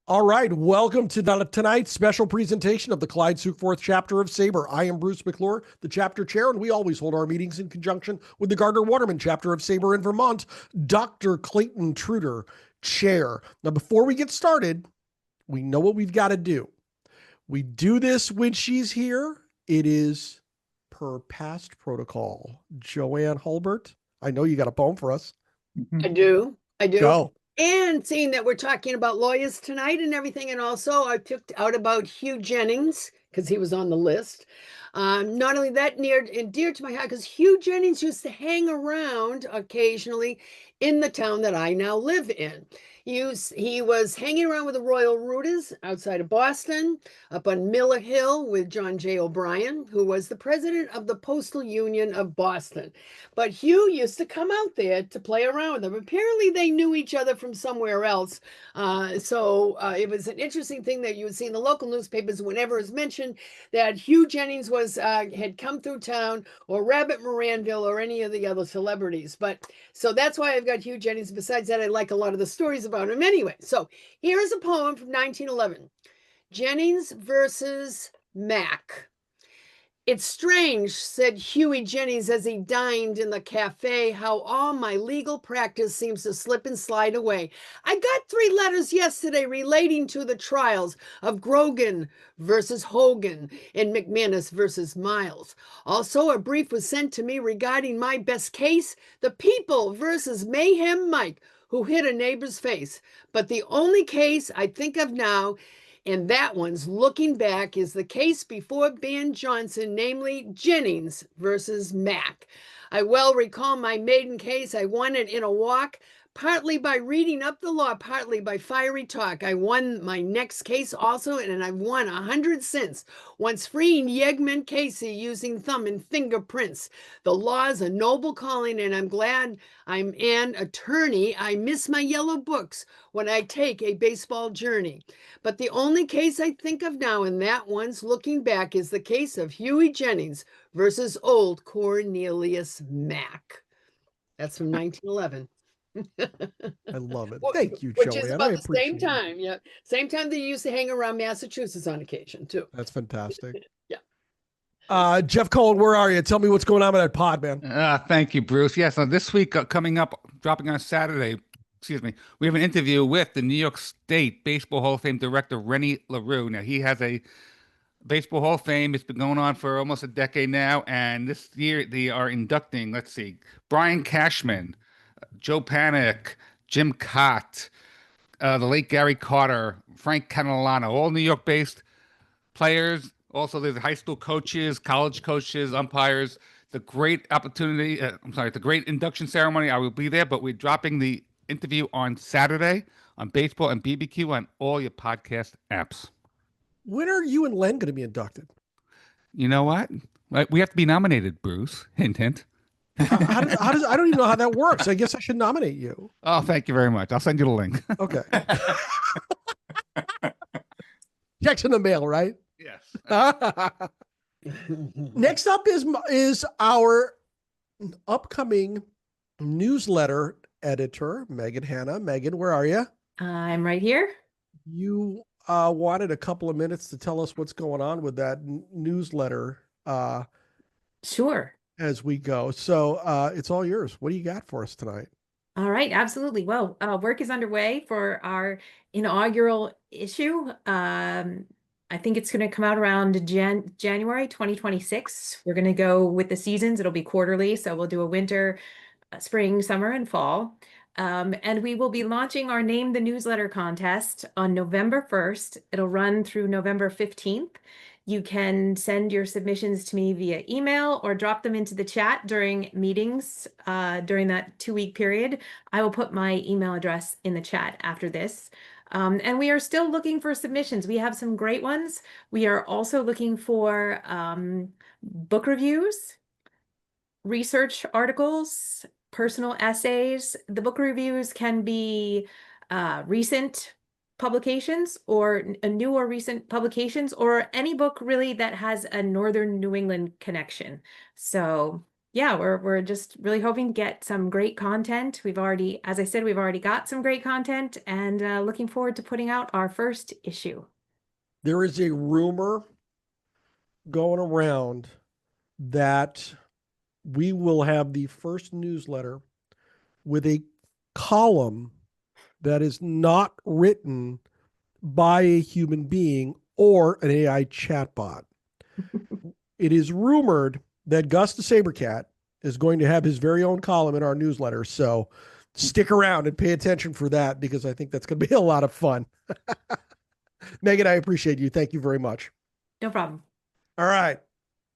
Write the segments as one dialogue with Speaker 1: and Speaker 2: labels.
Speaker 1: All right, welcome to tonight's special presentation of the Clyde Sukeforth chapter of SABR. I am Bruce McClure, the chapter chair, and we always hold our meetings in conjunction with the Gardner-Waterman chapter of SABR in Vermont. Dr. Clayton Truder, chair. Now, before we get started, we know what we've got to do. We do this when she's here. It is per past protocol. Joanne Hulbert, I know you got a poem for us.
Speaker 2: I do.
Speaker 1: Go.
Speaker 2: And seeing that we're talking about lawyers tonight and everything, and also I picked out about Hugh Jennings because he was on the list. Not only that, near and dear to my heart, because Hugh Jennings used to hang around occasionally in the town that I now live in. He was hanging around with the Royal Rooters outside of Boston, up on Miller Hill with John J. O'Brien, who was the president of the Postal Union of Boston. But Hugh used to come out there to play around with them. Apparently, they knew each other from somewhere else. So it was an interesting thing that you would see in the local newspapers whenever it's mentioned that Hugh Jennings was had come through town, or Rabbit Moranville, or any of the other celebrities. But so that's why I've got Hugh Jennings. Besides that, I like a lot of the stories about him anyway. So here is a poem from 1911, Jennings versus Mack. "It's strange," said Hughie Jennings as he dined in the cafe, "how all my legal practice seems to slip and slide away. I got 3 letters yesterday relating to the trials of Grogan versus Hogan and McManus versus Miles. Also, a brief was sent to me regarding my best case, the People versus Mayhem Mike, who hit a neighbor's face. But the only case I think of now, and that one's looking back, is the case before Ban Johnson, namely Jennings versus Mack. I well recall my maiden case. I won it in a walk, partly by reading up the law, partly by fiery talk. I won my next case also, and I've won 100 since, once freeing Yegman Casey using thumb and fingerprints. The law's a noble calling, and I'm glad I'm an attorney. I miss my yellow books when I take a baseball journey. But the only case I think of now, and that one's looking back, is the case of Hughie Jennings versus old Cornelius Mack." That's from 1911.
Speaker 1: I love it. Thank you,
Speaker 2: Which
Speaker 1: Joanne.
Speaker 2: is about the same time. Yeah. Same time they used to hang around Massachusetts on occasion, too.
Speaker 1: That's fantastic.
Speaker 2: Yeah.
Speaker 1: Jeff Cohen, where are you? Tell me what's going on with that pod, man.
Speaker 3: Thank you, Bruce. Yes, this week coming up, dropping on Saturday, we have an interview with the New York State Baseball Hall of Fame director, Rennie LaRue. Now, he has a Baseball Hall of Fame. It's been going on for almost a decade now, and this year they are inducting, Brian Cashman, Joe Panik, Jim Cott, the late Gary Carter, Frank Catalano, all New York-based players. Also, there's high school coaches, college coaches, umpires. The great opportunity, the great induction ceremony. I will be there, but we're dropping the interview on Saturday on Baseball and BBQ on all your podcast apps.
Speaker 1: When are you and Len going to be inducted?
Speaker 3: You know what? We have to be nominated, Bruce. Hint, hint.
Speaker 1: How does I don't even know how that works. I guess I should nominate you.
Speaker 3: Oh, thank you very much. I'll send you the link.
Speaker 1: Okay. Checks in the mail, right?
Speaker 3: Yes.
Speaker 1: Next up is our upcoming newsletter editor, Megan Hanna. Megan, where are you?
Speaker 4: I'm right here.
Speaker 1: You wanted a couple of minutes to tell us what's going on with that newsletter.
Speaker 4: Sure.
Speaker 1: As we go. So it's all yours. What do you got for us tonight?
Speaker 4: All right, absolutely. Well, work is underway for our inaugural issue. I think it's going to come out around January 2026. We're going to go with the seasons. It'll be quarterly. So we'll do a winter, spring, summer, and fall. And we will be launching our Name the Newsletter contest on November 1st. It'll run through November 15th. You can send your submissions to me via email or drop them into the chat during meetings during that 2-week period. I will put my email address in the chat after this. And we are still looking for submissions. We have some great ones. We are also looking for book reviews, research articles, personal essays. The book reviews can be recent publications or new or recent publications, or any book really that has a Northern New England connection. So yeah, we're just really hoping to get some great content. We've already, as I said, we've already got some great content, and looking forward to putting out our first issue.
Speaker 1: There is a rumor going around that we will have the first newsletter with a column that is not written by a human being or an AI chatbot. It is rumored that Gus the Sabercat is going to have his very own column in our newsletter. So stick around and pay attention for that, because I think that's going to be a lot of fun. Megan, I appreciate you. Thank you very much.
Speaker 4: No problem.
Speaker 1: All right,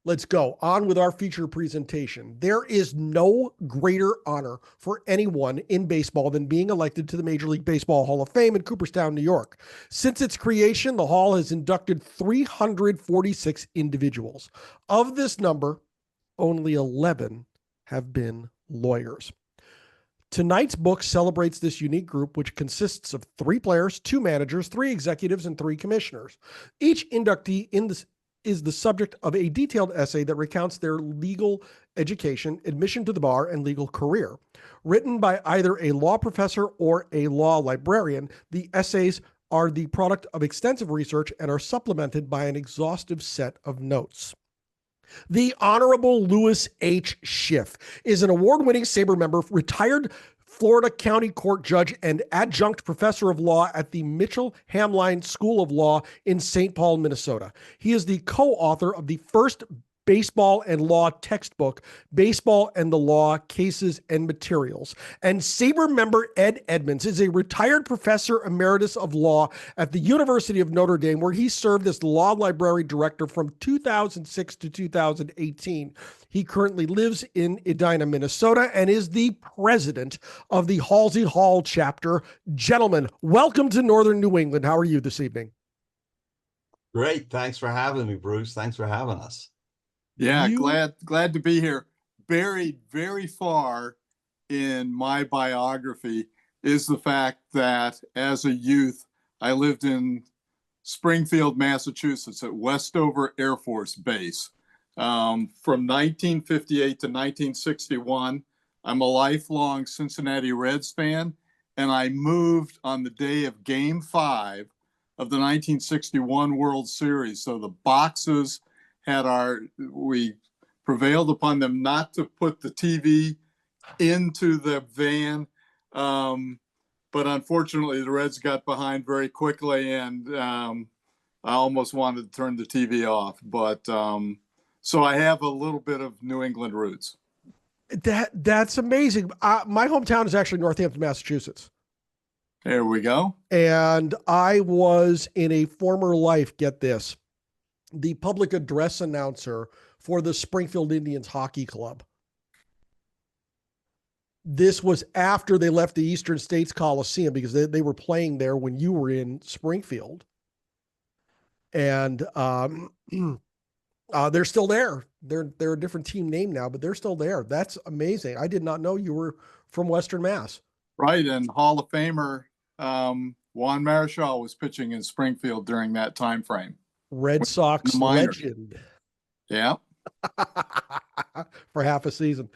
Speaker 1: let's go on with our feature presentation. There is no greater honor for anyone in baseball than being elected to the Major League Baseball Hall of Fame in Cooperstown, New York. Since its creation, the Hall has inducted 346 individuals. Of this number, only 11 have been lawyers. Tonight's book celebrates this unique group, which consists of 3 players, 2 managers, 3 executives, and 3 commissioners. Each inductee is the subject of a detailed essay that recounts their legal education, admission to the bar, and legal career. Written by either a law professor or a law librarian, the essays are the product of extensive research and are supplemented by an exhaustive set of notes. The Honorable Louis H. Schiff is an award-winning SABR member, retired Florida County Court judge, and adjunct professor of law at the Mitchell Hamline School of Law in St. Paul, Minnesota. He is the co-author of the first baseball and law textbook, Baseball and the Law, Cases and Materials. And SABR member Ed Edmonds is a retired Professor Emeritus of Law at the University of Notre Dame, where he served as the law library director from 2006 to 2018. He currently lives in Edina, Minnesota, and is the president of the Halsey Hall Chapter. Gentlemen, welcome to Northern New England. How are you this evening?
Speaker 5: Great. Thanks for having me, Bruce. Thanks for having us.
Speaker 6: Yeah, glad to be here. Buried very far in my biography is the fact that as a youth, I lived in Springfield, Massachusetts at Westover Air Force Base. From 1958 to 1961, I'm a lifelong Cincinnati Reds fan, and I moved on the day of Game 5 of the 1961 World Series. So the boxes we prevailed upon them not to put the TV into the van. But unfortunately, the Reds got behind very quickly, and I almost wanted to turn the TV off. But so I have a little bit of New England roots.
Speaker 1: That's amazing. My hometown is actually Northampton, Massachusetts.
Speaker 6: There we go.
Speaker 1: And I was in a former life, get this, the public address announcer for the Springfield Indians Hockey Club. This was after they left the Eastern States Coliseum, because they were playing there when you were in Springfield. And they're still there. They're a different team name now, but they're still there. That's amazing. I did not know you were from Western Mass.
Speaker 6: Right, and Hall of Famer Juan Marichal was pitching in Springfield during that time frame.
Speaker 1: Red Sox legend.
Speaker 6: Yeah.
Speaker 1: For half a season.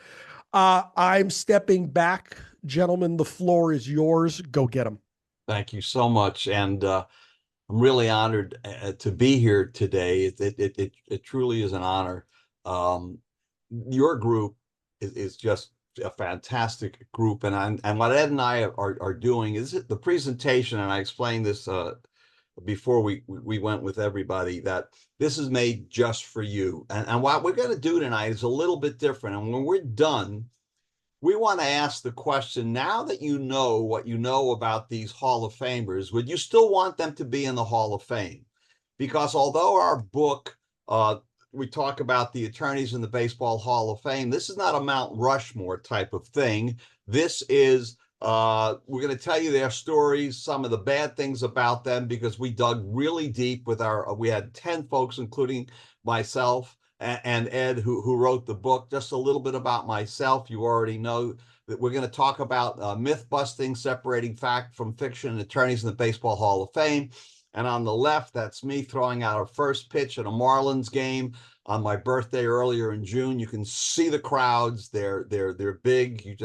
Speaker 1: I'm stepping back. Gentlemen, the floor is yours. Go get them.
Speaker 5: Thank you so much. And I'm really honored to be here today. It truly is an honor. Your group is just a fantastic group. And what Ed and I are doing is the presentation, and I explained this before we went with everybody, that this is made just for you. And what we're going to do tonight is a little bit different. And when we're done, we want to ask the question, now that you know what you know about these Hall of Famers, would you still want them to be in the Hall of Fame? Because although our book, we talk about the attorneys in the Baseball Hall of Fame, this is not a Mount Rushmore type of thing. This is we're going to tell you their stories, some of the bad things about them, because we dug really deep with we had 10 folks, including myself and Ed, who wrote the book. Just a little bit about myself. You already know that we're going to talk about myth busting, separating fact from fiction, and attorneys in the Baseball Hall of Fame. And on the left, that's me throwing out a first pitch at a Marlins game on my birthday earlier in June. You can see the crowds. They're big.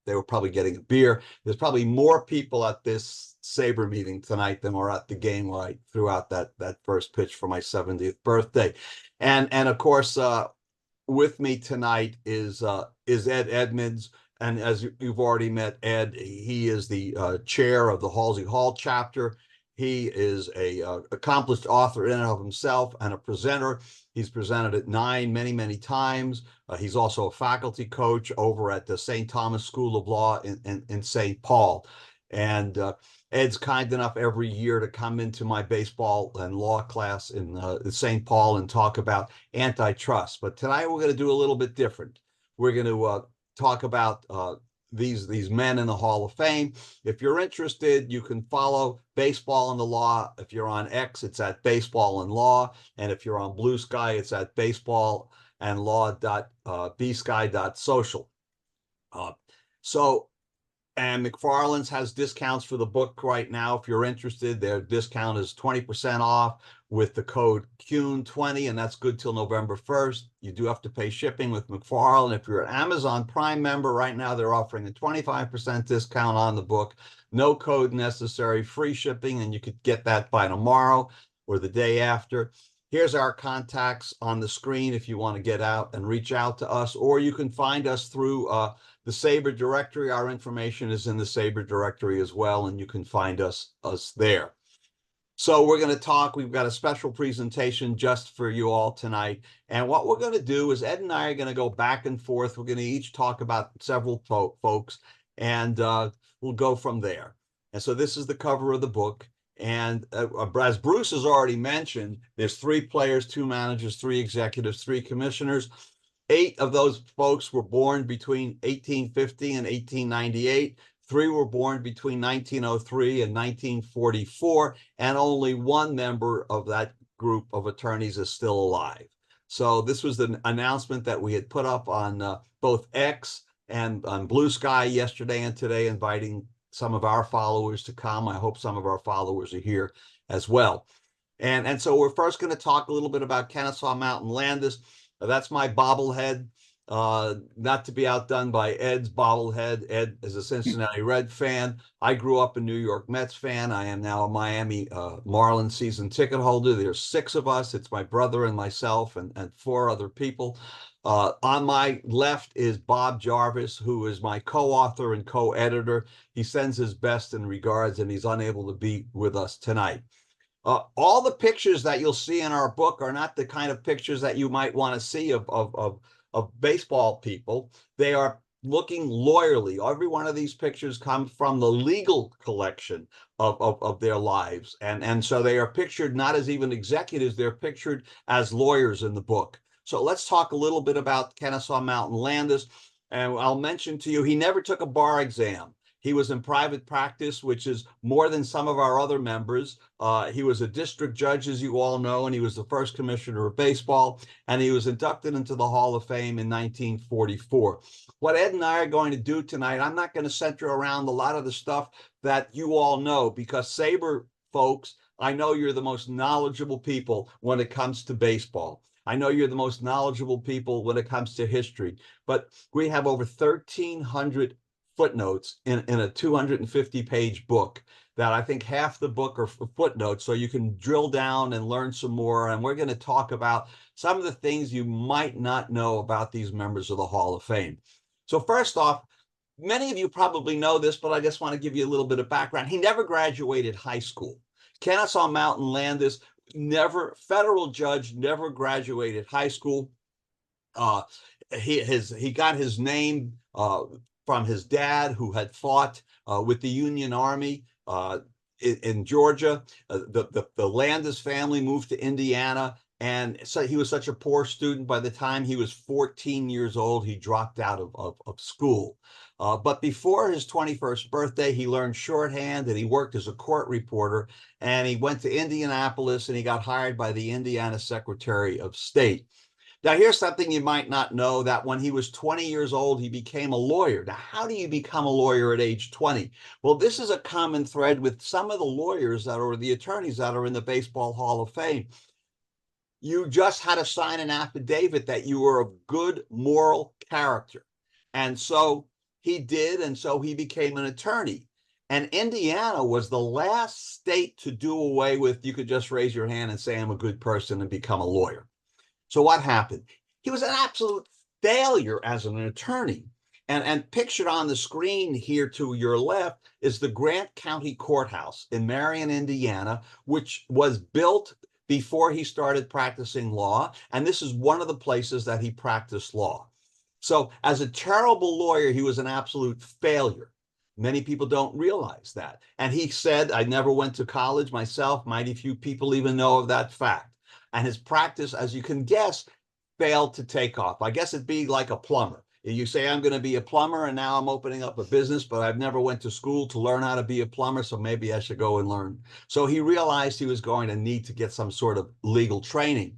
Speaker 5: They were probably getting a beer. There's probably more people at this SABR meeting tonight than were at the game where I threw out that first pitch for my 70th birthday. And of course, with me tonight is Ed Edmonds. And as you've already met Ed, he is the chair of the Halsey Hall Chapter. He is a accomplished author in and of himself and a presenter. He's presented at 9 many times. He's also a faculty coach over at the St. Thomas School of Law in St. Paul. And Ed's kind enough every year to come into my baseball and law class in St. Paul and talk about antitrust. But tonight we're going to do a little bit different. We're going to talk about these men in the Hall of Fame. If you're interested, you can follow Baseball and the Law. If you're on X, it's at Baseball and Law. And if you're on Blue Sky, it's at baseballandlaw.bsky.social. And McFarland's has discounts for the book right now. If you're interested, their discount is 20% off with the code CUNE20, and that's good till November 1st. You do have to pay shipping with McFarland. If you're an Amazon Prime member right now, they're offering a 25% discount on the book. No code necessary, free shipping, and you could get that by tomorrow or the day after. Here's our contacts on the screen if you want to get out and reach out to us, or you can find us through the SABR directory. Our information is in the SABR directory as well, and you can find us there. So we're going to talk. We've got a special presentation just for you all tonight. And what we're going to do is Ed and I are going to go back and forth. We're going to each talk about several folks, and we'll go from there. And so this is the cover of the book. And as Bruce has already mentioned, there's 3 players, 2 managers, 3 executives, 3 commissioners. 8 of those folks were born between 1850 and 1898. 3 were born between 1903 and 1944, and only 1 member of that group of attorneys is still alive. So this was the announcement that we had put up on both X and on Blue Sky yesterday and today, inviting some of our followers to come. I hope some of our followers are here as well. And so we're first going to talk a little bit about Kennesaw Mountain Landis. That's my bobblehead, not to be outdone by Ed's bobblehead. Ed is a Cincinnati Red fan. I grew up a New York Mets fan. I am now a Miami Marlins season ticket holder. There's 6 of us. It's my brother and myself and 4 other people. On my left is Bob Jarvis, who is my co-author and co-editor. He sends his best and regards, and he's unable to be with us tonight. All the pictures that you'll see in our book are not the kind of pictures that you might want to see of baseball people. They are looking lawyerly. Every one of these pictures come from the legal collection of their lives. And so they are pictured not as even executives, they're pictured as lawyers in the book. So let's talk a little bit about Kennesaw Mountain Landis. And I'll mention to you, he never took a bar exam. He was in private practice, which is more than some of our other members. He was a district judge, as you all know, and he was the first commissioner of baseball, and he was inducted into the Hall of Fame in 1944. What Ed and I are going to do tonight, I'm not going to center around a lot of the stuff that you all know, because SABR folks, I know you're the most knowledgeable people when it comes to baseball. I know you're the most knowledgeable people when it comes to history, but we have over 1,300 footnotes in a 250-page book that I think half the book are footnotes, so you can drill down and learn some more. And we're going to talk about some of the things you might not know about these members of the Hall of Fame. So first off, many of you probably know this, but I just want to give you a little bit of background. He never graduated high school. Kennesaw Mountain Landis, federal judge, never graduated high school. He got his name from his dad, who had fought with the Union Army in Georgia. The Landis family moved to Indiana, and so he was such a poor student. By the time he was 14 years old, he dropped out of school. But before his 21st birthday, he learned shorthand, and he worked as a court reporter, and he went to Indianapolis, and he got hired by the Indiana Secretary of State. Now, here's something you might not know, that when he was 20 years old, he became a lawyer. Now, how do you become a lawyer at age 20? Well, this is a common thread with some of the lawyers that are the attorneys that are in the Baseball Hall of Fame. You just had to sign an affidavit that you were of good moral character. And so he did, and so he became an attorney. And Indiana was the last state to do away with, you could just raise your hand and say, I'm a good person, and become a lawyer. So what happened? He was an absolute failure as an attorney. And pictured on the screen here to your left is the Grant County Courthouse in Marion, Indiana, which was built before he started practicing law. And this is one of the places that he practiced law. So as a terrible lawyer, he was an absolute failure. Many people don't realize that. And he said, I never went to college myself. Mighty few people even know of that fact. And his practice, as you can guess, failed to take off. I guess it'd be like a plumber. You say, I'm going to be a plumber, and now I'm opening up a business, but I've never went to school to learn how to be a plumber, so maybe I should go and learn. So he realized he was going to need to get some sort of legal training.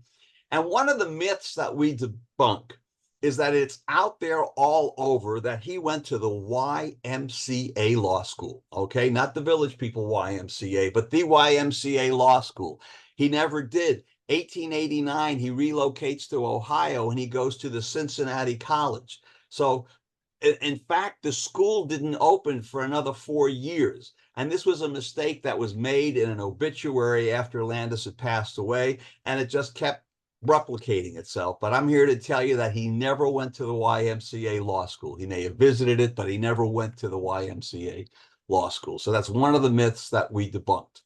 Speaker 5: And one of the myths that we debunk is that it's out there all over that he went to the YMCA law school, okay? Not the Village People YMCA, but the YMCA law school. He never did. 1889, he relocates to Ohio and he goes to the Cincinnati College. So in fact, the school didn't open for another 4 years. And this was a mistake that was made in an obituary after Landis had passed away, and it just kept replicating itself. But I'm here to tell you that he never went to the YMCA law school. He may have visited it, but he never went to the YMCA law school. So that's one of the myths that we debunked.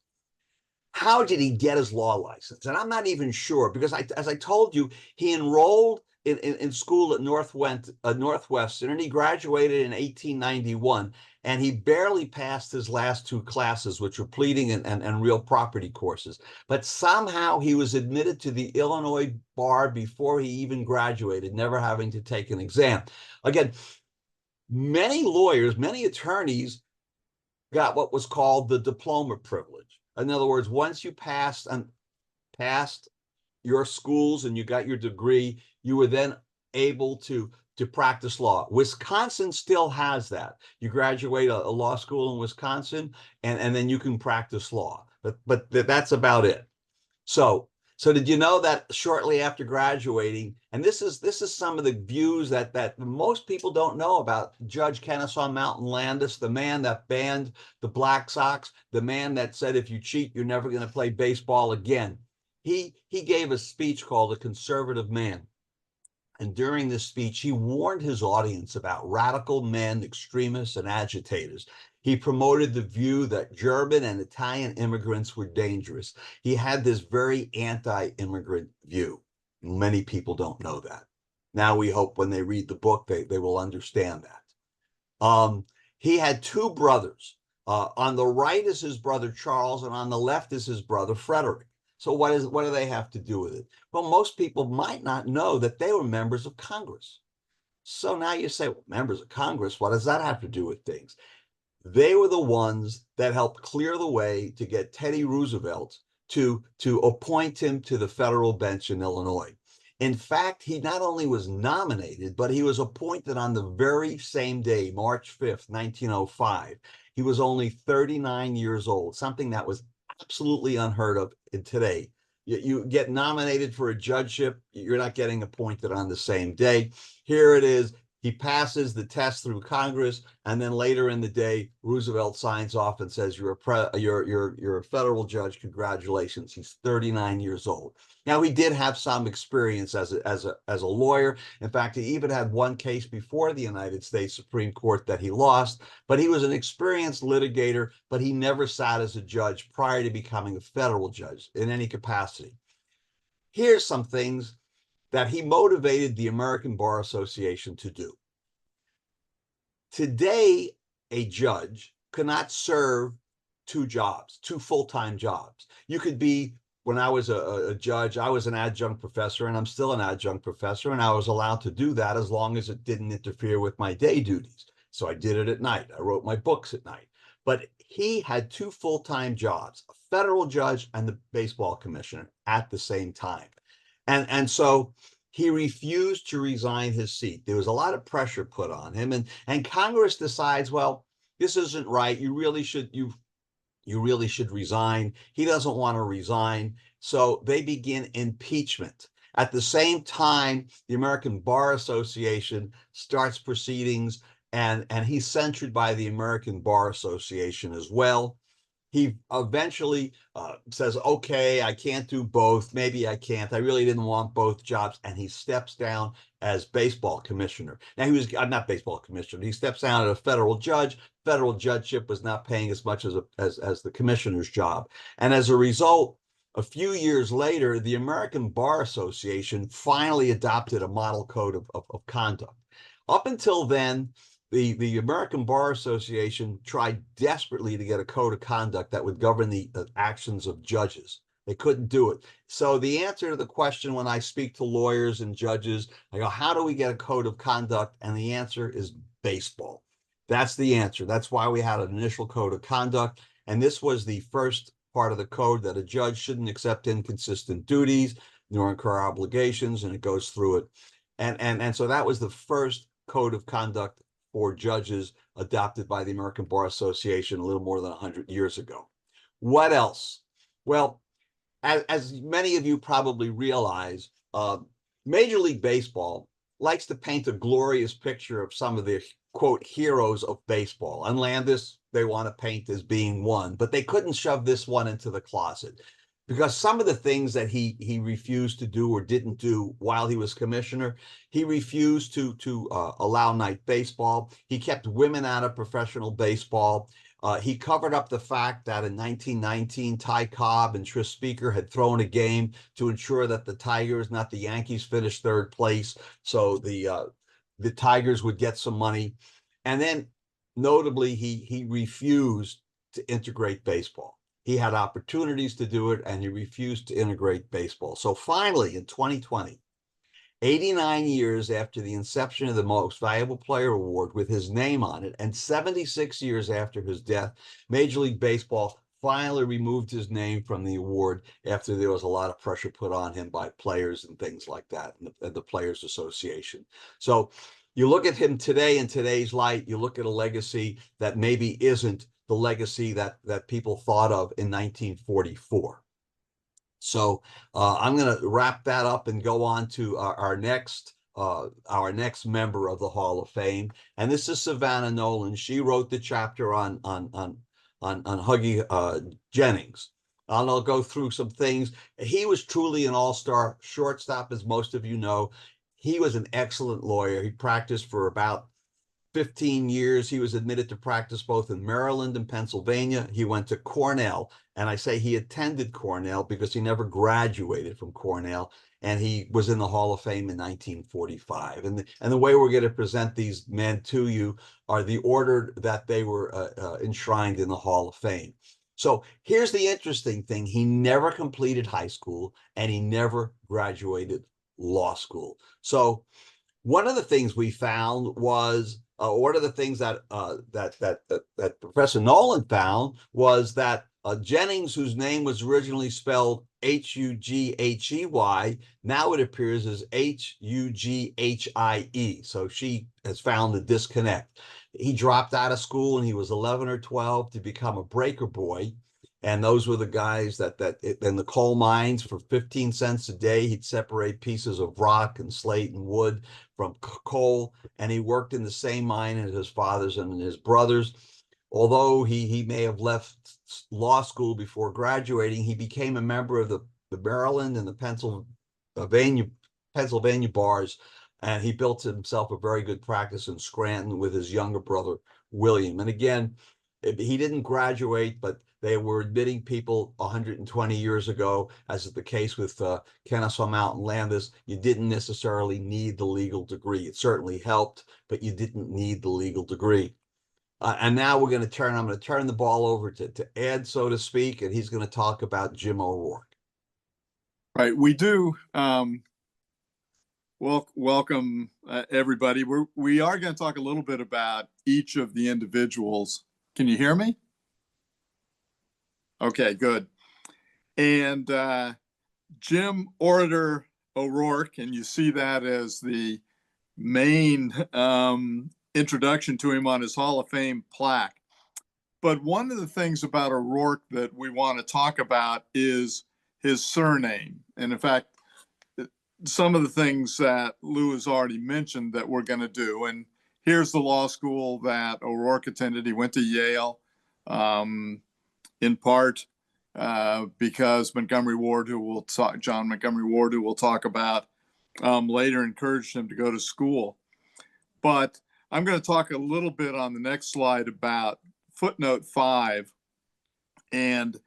Speaker 5: How did he get his law license? And I'm not even sure, because as I told you, he enrolled in school at Northwestern, and he graduated in 1891, and he barely passed his last 2 classes, which were pleading and real property courses. But somehow he was admitted to the Illinois bar before he even graduated, never having to take an exam. Again, many lawyers, many attorneys got what was called the diploma privilege. In other words, once you passed your schools and you got your degree, you were then able to practice law. Wisconsin still has that. You graduate a law school in Wisconsin, and then you can practice law. But that's about it. So did you know that shortly after graduating, and this is some of the views that most people don't know about Judge Kennesaw Mountain Landis, the man that banned the Black Sox, the man that said if you cheat, you're never going to play baseball again. He gave a speech called A Conservative Man. And during this speech, he warned his audience about radical men, extremists, and agitators. He promoted the view that German and Italian immigrants were dangerous. He had this very anti-immigrant view. Many people don't know that. Now we hope when they read the book, they will understand that. He had 2 brothers. On the right is his brother Charles, and on the left is his brother Frederick. So what do they have to do with it? Well, most people might not know that they were members of Congress. So now you say, well, members of Congress, what does that have to do with things? They were the ones that helped clear the way to get Teddy Roosevelt to appoint him to the federal bench in Illinois. In fact, he not only was nominated, but he was appointed on the very same day, March 5th, 1905. He was only 39 years old, something that was absolutely unheard of in today. You get nominated for a judgeship, you're not getting appointed on the same day. Here it is. He passes the test through Congress, and then later in the day, Roosevelt signs off and says, you're a federal judge. Congratulations. He's 39 years old. Now, he did have some experience as a lawyer. In fact, he even had one case before the United States Supreme Court that he lost, but he was an experienced litigator, but he never sat as a judge prior to becoming a federal judge in any capacity. Here's some things that he motivated the American Bar Association to do. Today, a judge cannot serve 2 jobs, 2 full-time jobs. You could be, when I was a judge, I was an adjunct professor, and I'm still an adjunct professor, and I was allowed to do that as long as it didn't interfere with my day duties. So I did it at night. I wrote my books at night. But he had 2 full-time jobs, a federal judge and the baseball commissioner at the same time. And so he refused to resign his seat. There was a lot of pressure put on him, and Congress decides, well, this isn't right. You really should resign. He doesn't want to resign. So they begin impeachment. At the same time, the American Bar Association starts proceedings, and he's censured by the American Bar Association as well. He eventually says, okay, I can't do both. Maybe I can't. I really didn't want both jobs. And he steps down as baseball commissioner. Now, he was not baseball commissioner. He steps down as a federal judge. Federal judgeship was not paying as much as the commissioner's job. And as a result, a few years later, the American Bar Association finally adopted a model code of conduct. Up until then, the American Bar Association tried desperately to get a code of conduct that would govern the actions of judges. They couldn't do it. So the answer to the question when I speak to lawyers and judges, I go, how do we get a code of conduct? And the answer is baseball. That's the answer. That's why we had an initial code of conduct. And this was the first part of the code that a judge shouldn't accept inconsistent duties nor incur obligations, and it goes through it. And so that was the first code of conduct for judges adopted by the American Bar Association a little more than 100 years ago. What else? Well, as many of you probably realize, Major League Baseball likes to paint a glorious picture of some of the, quote, heroes of baseball. And Landis, they want to paint as being one, but they couldn't shove this one into the closet because some of the things that he refused to do or didn't do while he was commissioner, he refused to allow night baseball. He kept women out of professional baseball. He covered up the fact that in 1919, Ty Cobb and Tris Speaker had thrown a game to ensure that the Tigers, not the Yankees, finished third place. So the Tigers would get some money. And then notably, he refused to integrate baseball. He had opportunities to do it, and he refused to integrate baseball. So finally, in 2020, 89 years after the inception of the Most Valuable Player Award with his name on it, and 76 years after his death, Major League Baseball finally removed his name from the award after there was a lot of pressure put on him by players and things like that, and the Players Association. So you look at him today in today's light, you look at a legacy that maybe isn't the legacy that people thought of in 1944. So I'm going to wrap that up and go on to our next member of the Hall of Fame, and this is Savannah Nolan. She wrote the chapter on Huggy Jennings. I'll go through some things. He was truly an all-star shortstop, as most of you know. He was an excellent lawyer. He practiced for about 15 years. He was admitted to practice both in Maryland and Pennsylvania. He went to Cornell, and I say he attended Cornell because he never graduated from Cornell, and he was in the Hall of Fame in 1945. And the way we're going to present these men to you are the order that they were enshrined in the Hall of Fame. So here's the interesting thing. He never completed high school, and he never graduated law school. So one of the things we found was one of the things that Professor Nolan found was that Jennings, whose name was originally spelled Hughey, now it appears as Hughie. So she has found the disconnect. He dropped out of school when he was 11 or 12 to become a breaker boy. And those were the guys that in the coal mines for 15 cents a day, he'd separate pieces of rock and slate and wood from coal. And he worked in the same mine as his fathers and his brothers. Although he may have left law school before graduating, he became a member of the Maryland and the Pennsylvania bars. And he built himself a very good practice in Scranton with his younger brother, William. And again, he didn't graduate, but they were admitting people 120 years ago, as is the case with Kennesaw Mountain Landis. You didn't necessarily need the legal degree. It certainly helped, but you didn't need the legal degree. And now I'm going to turn the ball over to Ed, so to speak, and he's going to talk about Jim O'Rourke.
Speaker 6: Right, we do. Welcome, everybody. We are going to talk a little bit about each of the individuals. Can you hear me? Okay, good. And Jim Orator O'Rourke, and you see that as the main introduction to him on his Hall of Fame plaque. But one of the things about O'Rourke that we want to talk about is his surname. And in fact, some of the things that Lou has already mentioned that we're going to do. And here's the law school that O'Rourke attended. He went to Yale, in part because John Montgomery Ward, who we'll talk about later, encouraged him to go to school. But I'm going to talk a little bit on the next slide about footnote 5. And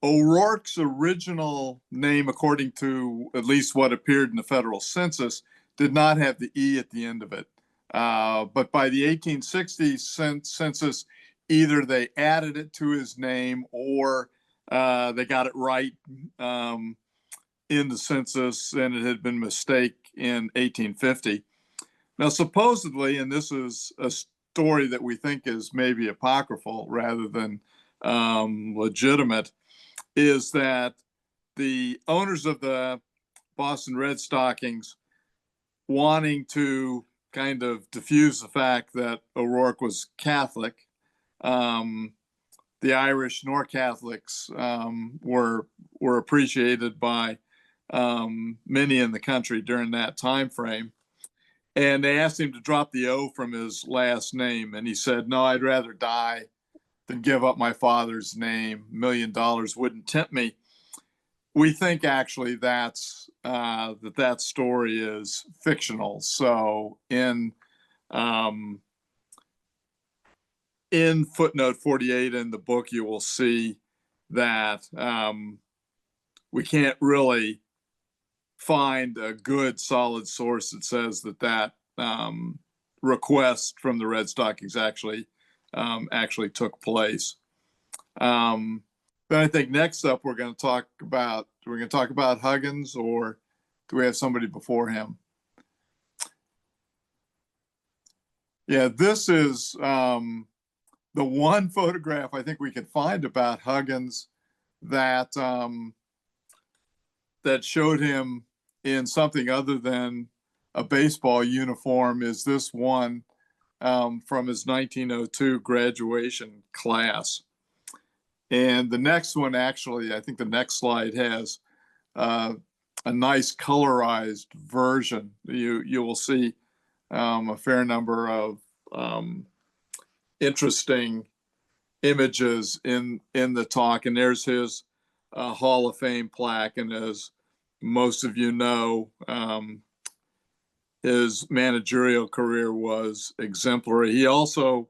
Speaker 6: O'Rourke's original name, according to at least what appeared in the federal census, did not have the E at the end of it. But by the 1860s census, either they added it to his name or they got it right in the census, and it had been mistake in 1850. Now, supposedly, and this is a story that we think is maybe apocryphal rather than legitimate, is that the owners of the Boston Red Stockings, wanting to kind of diffuse the fact that O'Rourke was Catholic, the Irish nor Catholics were appreciated by many in the country during that time frame. And they asked him to drop the O from his last name. And he said, no, I'd rather die than give up my father's name. $1 million wouldn't tempt me. We think actually that's that story is fictional. So in footnote 48 in the book, you will see that we can't really find a good solid source that says that request from the Red Stockings actually took place. But I think next up we're going to talk about Huggins, or do we have somebody before him? Yeah, this is the one photograph I think we could find about Huggins that that showed him in something other than a baseball uniform is this one from his 1902 graduation class. And the next one, actually, I think the next slide has a nice colorized version. You will see a fair number of interesting images in the talk. And there's his Hall of Fame plaque. And as most of you know, his managerial career was exemplary. He also,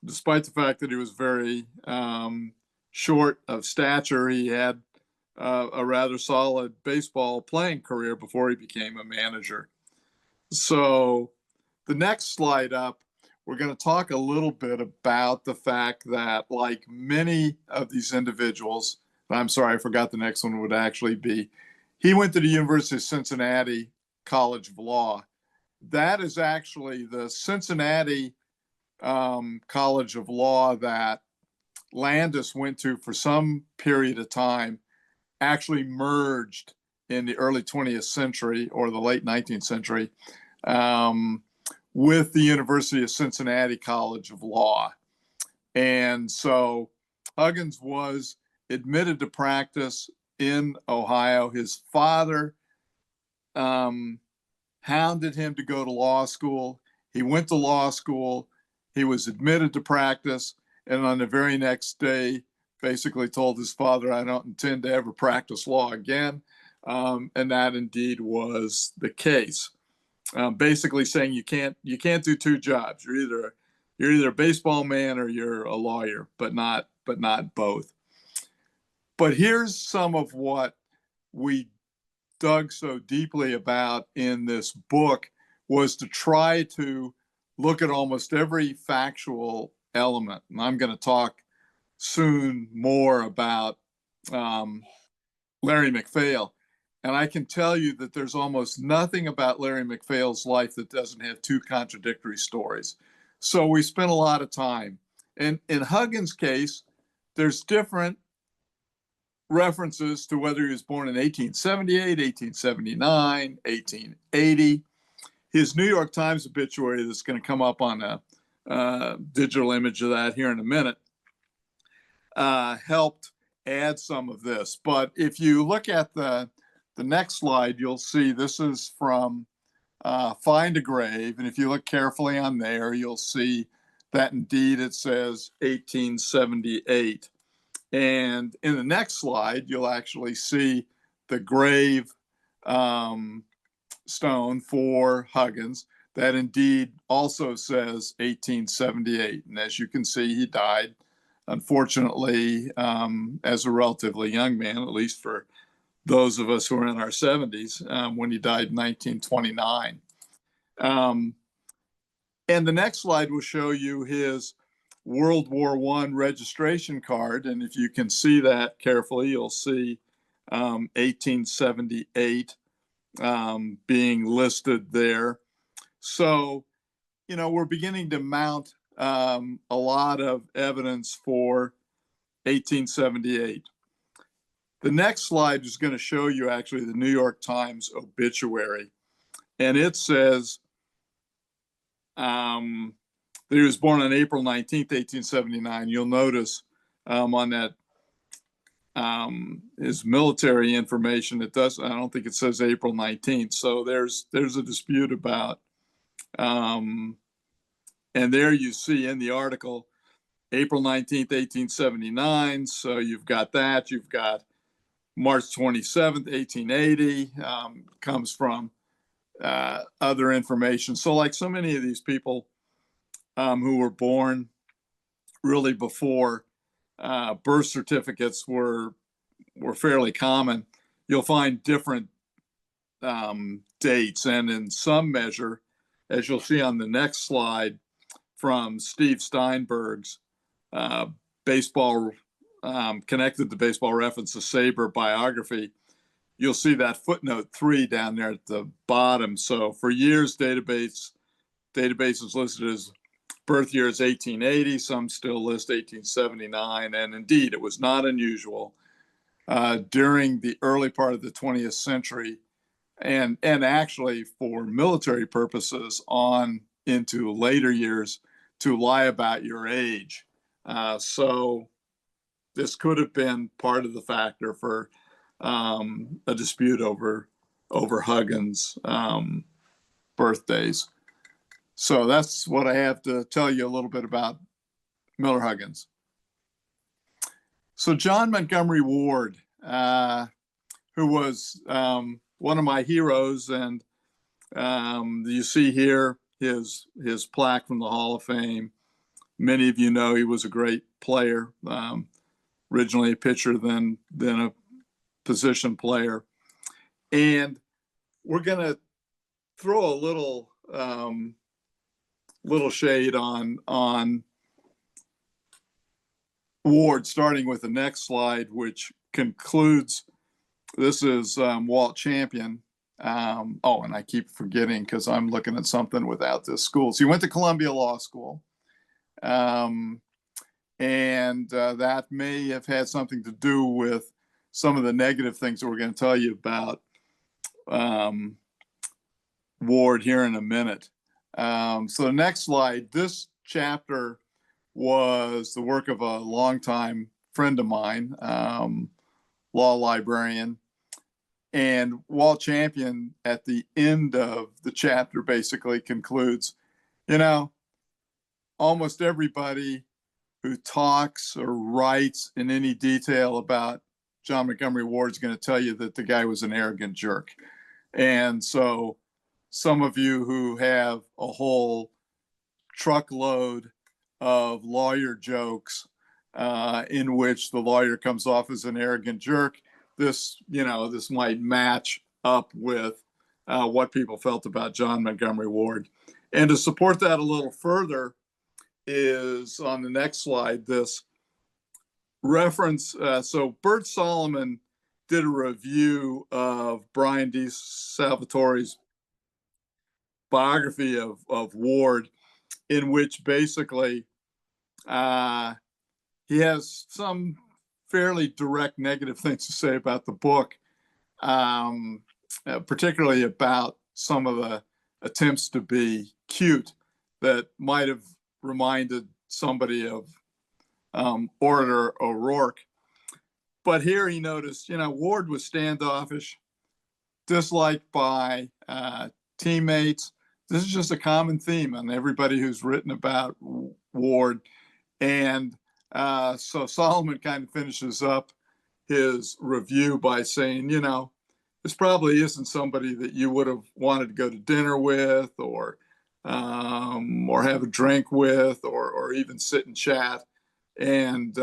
Speaker 6: despite the fact that he was very short of stature, he had a rather solid baseball playing career before he became a manager. So the next slide up, we're going to talk a little bit about the fact that, like many of these individuals, I'm sorry, I forgot the next one would actually be, he went to the University of Cincinnati College of Law. That is actually the Cincinnati College of Law that Landis went to for some period of time, actually merged in the early 20th century or the late 19th century with the University of Cincinnati College of Law. And so Huggins was admitted to practice in Ohio. His father hounded him to go to law school. He went to law school. He was admitted to practice. And on the very next day, basically told his father, I don't intend to ever practice law again. And that indeed was the case. Basically saying you can't do two jobs. You're either a baseball man or you're a lawyer, but not both. But here's some of what we dug so deeply about in this book, was to try to look at almost every factual element. And I'm going to talk soon more about Larry MacPhail. And I can tell you that there's almost nothing about Larry MacPhail's life that doesn't have two contradictory stories. So we spent a lot of time. And in Huggins' case, there's different references to whether he was born in 1878, 1879, 1880. His New York Times obituary that's going to come up on a digital image of that here in a minute helped add some of this. But if you look at the next slide, you'll see this is from Find a Grave. And if you look carefully on there, you'll see that indeed it says 1878. And in the next slide, you'll actually see the grave stone for Huggins that indeed also says 1878. And as you can see, he died, unfortunately, as a relatively young man, at least for those of us who are in our 70s, when he died in 1929. And the next slide will show you his World War I registration card. And if you can see that carefully, you'll see 1878 being listed there. So, we're beginning to mount a lot of evidence for 1878. The next slide is going to show you actually the New York Times obituary. And it says that he was born on April 19th, 1879. You'll notice on that his military information, I don't think it says April 19th. So there's a dispute about, and there you see in the article, April 19th, 1879. So you've got that. You've got March 27th, 1880, comes from other information. So like so many of these people who were born really before birth certificates were fairly common, you'll find different dates. And in some measure, as you'll see on the next slide from Steve Steinberg's baseball, connected to baseball reference, the SABR biography, you'll see that footnote 3 down there at the bottom. So for years, databases listed as birth year is 1880. Some still list 1879. And indeed, it was not unusual during the early part of the 20th century and actually for military purposes on into later years to lie about your age. So this could have been part of the factor for a dispute over Huggins' birthdays. So that's what I have to tell you a little bit about Miller Huggins. So John Montgomery Ward, who was one of my heroes, and you see here his plaque from the Hall of Fame. Many of you know he was a great player, originally a pitcher, then a position player. And we're going to throw a little shade on Ward, starting with the next slide, which concludes. This is Walt Champion. And I keep forgetting because I'm looking at something without this school. So he went to Columbia Law School. And that may have had something to do with some of the negative things that we're going to tell you about Ward here in a minute. So the next slide, this chapter was the work of a longtime friend of mine, law librarian. And Walt Champion at the end of the chapter basically concludes, almost everybody who talks or writes in any detail about John Montgomery Ward is going to tell you that the guy was an arrogant jerk. And so some of you who have a whole truckload of lawyer jokes in which the lawyer comes off as an arrogant jerk, this might match up with what people felt about John Montgomery Ward. And to support that a little further is on the next slide, this reference. So Bert Solomon did a review of Brian D. Salvatore's biography of Ward, in which basically he has some fairly direct negative things to say about the book, particularly about some of the attempts to be cute that might have reminded somebody of Orator O'Rourke. But here he noticed, Ward was standoffish, disliked by teammates. This is just a common theme on everybody who's written about Ward. And so Solomon kind of finishes up his review by saying, this probably isn't somebody that you would have wanted to go to dinner with or have a drink with or even sit and chat. And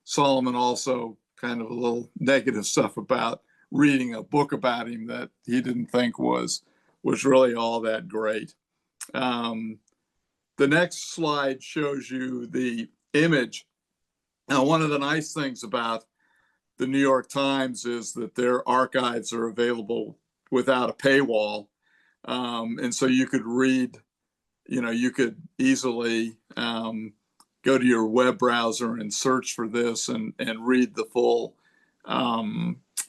Speaker 6: Solomon also kind of a little negative stuff about reading a book about him that he didn't think was really all that great. The next slide shows you the image. Now, one of the nice things about the New York Times is that their archives are available without a paywall. And so you could read, you could easily go to your web browser and search for this and read the full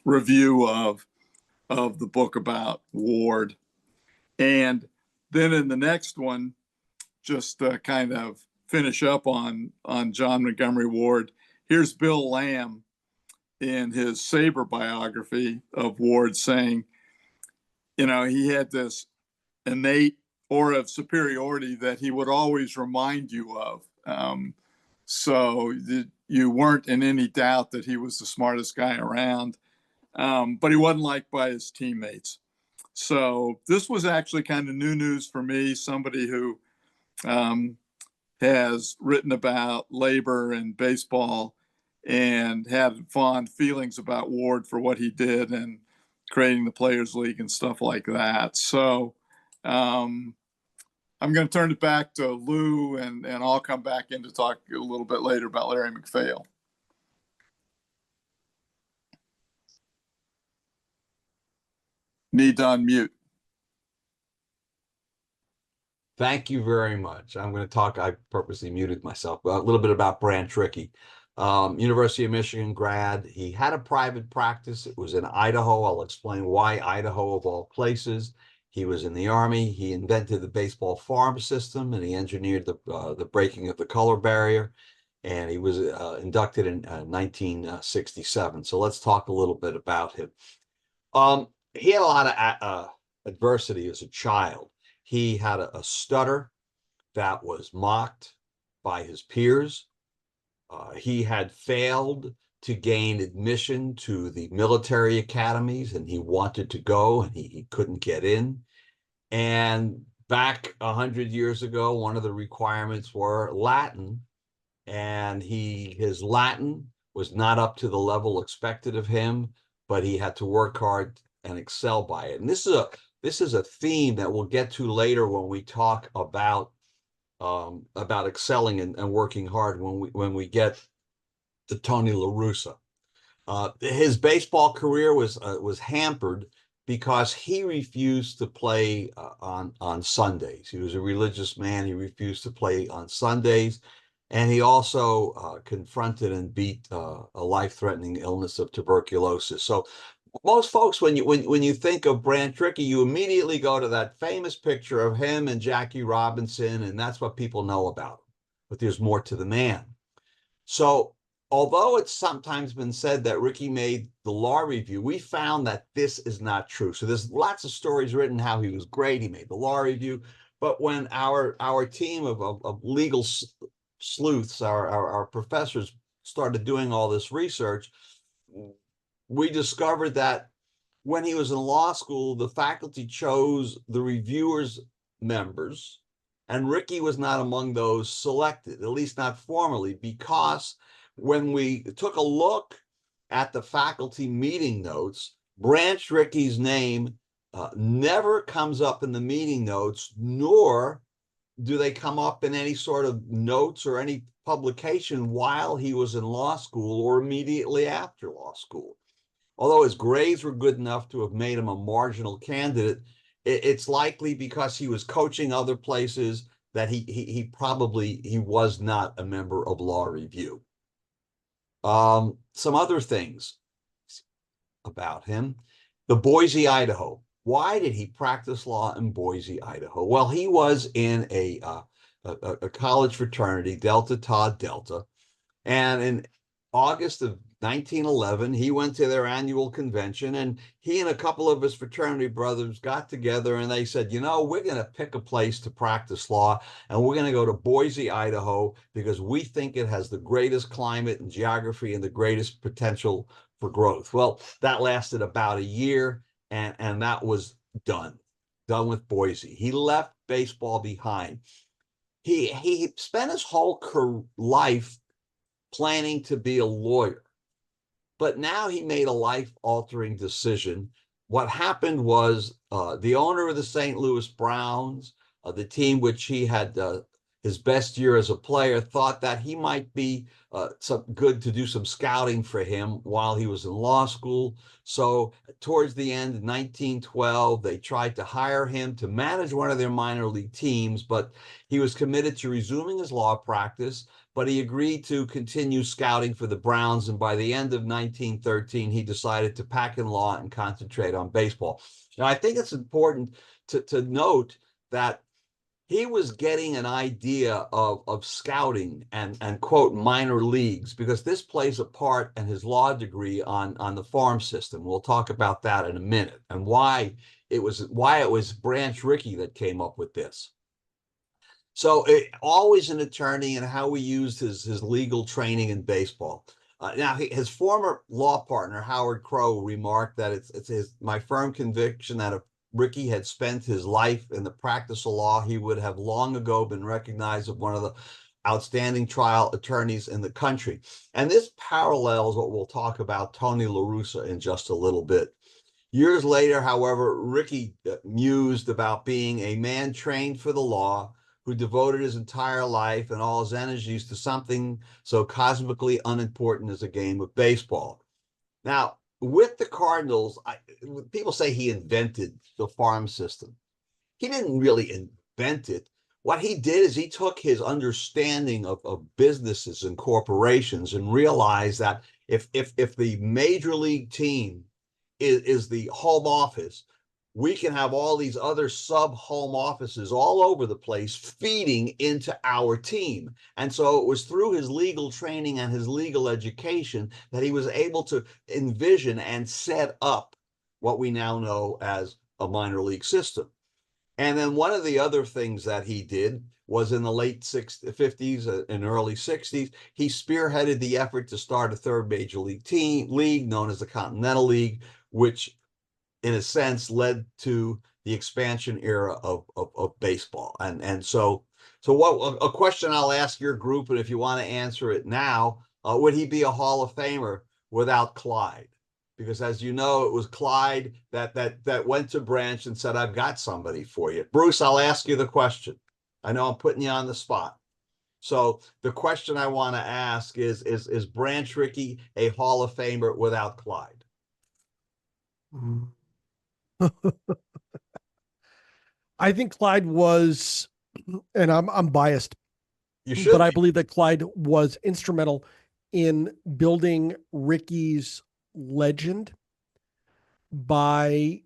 Speaker 6: review of the book about Ward. And then in the next one, just to kind of finish up on John Montgomery Ward, here's Bill Lamb in his SABR biography of Ward saying, he had this innate aura of superiority that he would always remind you of. So you weren't in any doubt that he was the smartest guy around, but he wasn't liked by his teammates. So this was actually kind of new news for me, somebody who has written about labor and baseball and had fond feelings about Ward for what he did and creating the Players League and stuff like that. So I'm going to turn it back to Lou, and I'll come back in to talk a little bit later about Larry McPhail. Need to unmute.
Speaker 5: Thank you very much. I'm going to talk, I purposely muted myself, a little bit about Branch Rickey. University of Michigan grad. He had a private practice. It was in Idaho. I'll explain why Idaho of all places. He was in the Army. He invented the baseball farm system, and he engineered the breaking of the color barrier. And he was inducted in 1967. So let's talk a little bit about him. He had a lot of adversity as a child. He had a stutter that was mocked by his peers. He had failed to gain admission to the military academies, and he wanted to go, and he couldn't get in. And back 100 years ago, one of the requirements were Latin, and his Latin was not up to the level expected of him, but he had to work hard and excel by it. And this is a theme that we'll get to later when we talk about excelling and working hard when we get to Tony La Russa. His baseball career was hampered because he refused to play on Sundays. He was a religious man. He refused to play on Sundays. And he also confronted and beat a life-threatening illness of tuberculosis. So most folks, when you think of Branch Rickey, you immediately go to that famous picture of him and Jackie Robinson, and that's what people know about him. But there's more to the man. So although it's sometimes been said that Rickey made the law review, we found that this is not true. So there's lots of stories written how he was great, he made the law review. But when our team of legal sleuths, our professors, started doing all this research, we discovered that when he was in law school, the faculty chose the reviewers' members, and Rickey was not among those selected, at least not formally, because when we took a look at the faculty meeting notes, Branch Rickey's name never comes up in the meeting notes, nor do they come up in any sort of notes or any publication while he was in law school or immediately after law school. Although his grades were good enough to have made him a marginal candidate, it's likely because he was coaching other places that he was not a member of law review. Some other things about him. The Boise, Idaho. Why did he practice law in Boise, Idaho? Well, he was in a college fraternity, Delta Tau Delta, and in August of 1911, he went to their annual convention, and he and a couple of his fraternity brothers got together and they said, you know, we're going to pick a place to practice law, and we're going to go to Boise, Idaho, because we think it has the greatest climate and geography and the greatest potential for growth. Well, that lasted about a year, and that was done with Boise. He left baseball behind. He spent his whole life planning to be a lawyer, but now he made a life-altering decision. What happened was the owner of the St. Louis Browns, the team which he had his best year as a player, thought that he might be good to do some scouting for him while he was in law school. So towards the end of 1912, they tried to hire him to manage one of their minor league teams, but he was committed to resuming his law practice, but he agreed to continue scouting for the Browns. And by the end of 1913, he decided to pack in law and concentrate on baseball. Now, I think it's important to note that he was getting an idea of scouting and quote minor leagues, because this plays a part in his law degree on the farm system. We'll talk about that in a minute, and why it was Branch Rickey that came up with this. So always an attorney, and how we used his legal training in baseball. Now, his former law partner, Howard Crow, remarked that it's my firm conviction that if Rickey had spent his life in the practice of law, he would have long ago been recognized as one of the outstanding trial attorneys in the country. And this parallels what we'll talk about Tony La Russa in just a little bit. Years later, however, Rickey mused about being a man trained for the law, who devoted his entire life and all his energies to something so cosmically unimportant as a game of baseball. Now, with the Cardinals, people say he invented the farm system. He didn't really invent it. What he did is he took his understanding of businesses and corporations and realized that if the major league team is the home office, we can have all these other sub-home offices all over the place feeding into our team. And so it was through his legal training and his legal education that he was able to envision and set up what we now know as a minor league system. And then one of the other things that he did was in the late 50s and early 60s, he spearheaded the effort to start a third major league league known as the Continental League, which in a sense led to the expansion era of baseball. And so what a question I'll ask your group, and if you want to answer it now, would he be a Hall of Famer without Clyde? Because as you know, it was Clyde that went to Branch and said, I've got somebody for you. Bruce, I'll ask you the question. I know I'm putting you on the spot. So the question I want to ask is Branch Rickey a Hall of Famer without Clyde?
Speaker 1: I think Clyde was, and I'm biased, but I believe that Clyde was instrumental in building Rickey's legend by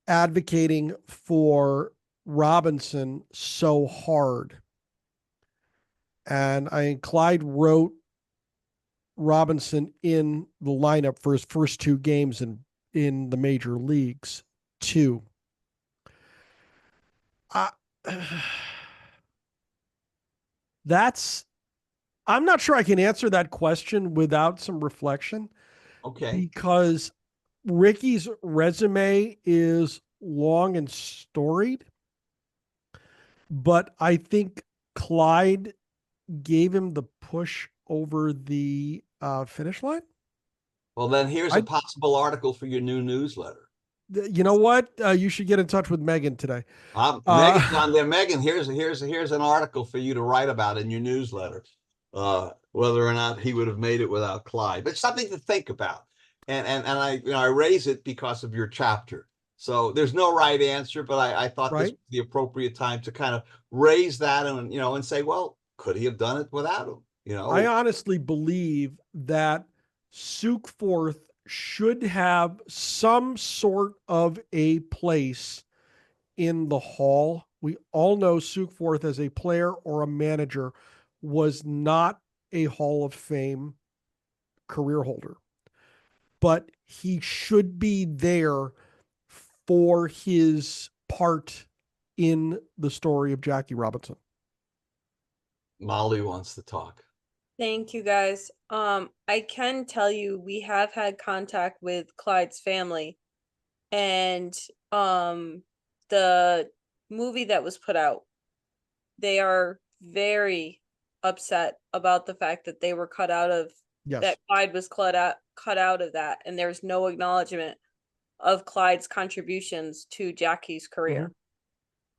Speaker 1: advocating for Robinson so hard. And Clyde wrote Robinson in the lineup for his first two games in the major leagues too. I'm not sure I can answer that question without some reflection.
Speaker 5: Okay.
Speaker 1: Because Rickey's resume is long and storied, but I think Clyde gave him the push over the finish line.
Speaker 5: Well, then here's a possible article for your new newsletter.
Speaker 1: You know what? You should get in touch with Megan today.
Speaker 5: Megan's on there. Megan, here's an article for you to write about in your newsletter. Whether or not he would have made it without Clyde, but something to think about. And I raise it because of your chapter. So there's no right answer, but I thought this was the appropriate time to kind of raise that and say, well, could he have done it without him? You know,
Speaker 1: I honestly believe that Sukeforth should have some sort of a place in the hall. We all know Sukeforth as a player or a manager was not a Hall of Fame career holder, but he should be there for his part in the story of Jackie Robinson.
Speaker 5: Molly wants to talk.
Speaker 7: Thank you, guys. I can tell you we have had contact with Clyde's family, and the movie that was put out, they are very upset about the fact that they were cut out of that. Clyde was cut out of that, and there's no acknowledgement of Clyde's contributions to Jackie's career.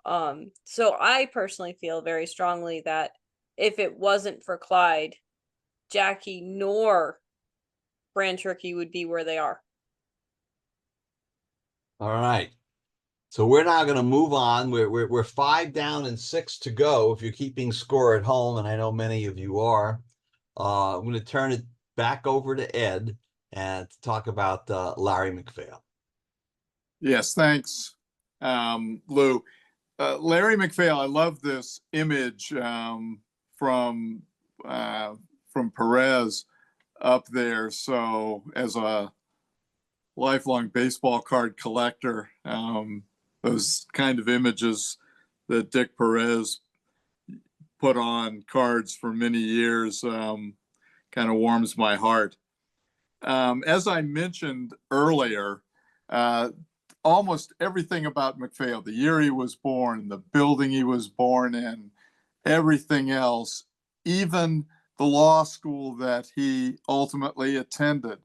Speaker 7: So I personally feel very strongly that if it wasn't for Clyde, Jackie nor Brand Turkey would be where they are.
Speaker 5: All right. So we're now going to move on. We're 5 down and 6 to go. If you're keeping score at home, and I know many of you are, I'm going to turn it back over to Ed and to talk about Larry McPhail.
Speaker 6: Yes, thanks, Lou. Larry McPhail, I love this image from Perez up there. So as a lifelong baseball card collector, those kind of images that Dick Perez put on cards for many years kind of warms my heart. As I mentioned earlier, almost everything about McPhail, the year he was born, the building he was born in, everything else, even the law school that he ultimately attended.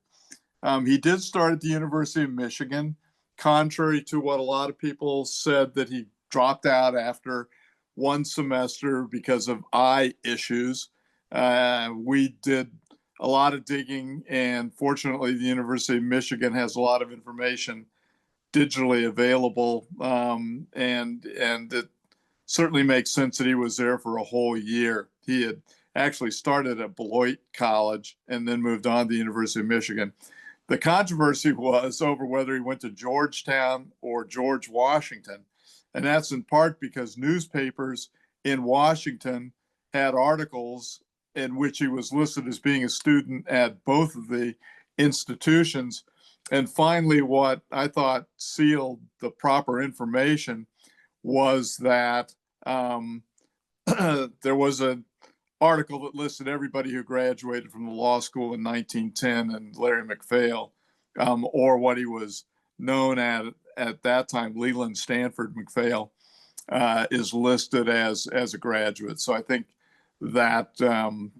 Speaker 6: He did start at the University of Michigan, contrary to what a lot of people said, that he dropped out after one semester because of eye issues. We did a lot of digging, and fortunately, the University of Michigan has a lot of information digitally available, and it certainly makes sense that he was there for a whole year. He had actually started at Beloit College and then moved on to the University of Michigan. The controversy was over whether he went to Georgetown or George Washington, and that's in part because newspapers in Washington had articles in which he was listed as being a student at both of the institutions. And finally, what I thought sealed the proper information was that there was an article that listed everybody who graduated from the law school in 1910, and Larry McPhail, or what he was known at that time, Leland Stanford McPhail, is listed as a graduate. So I think that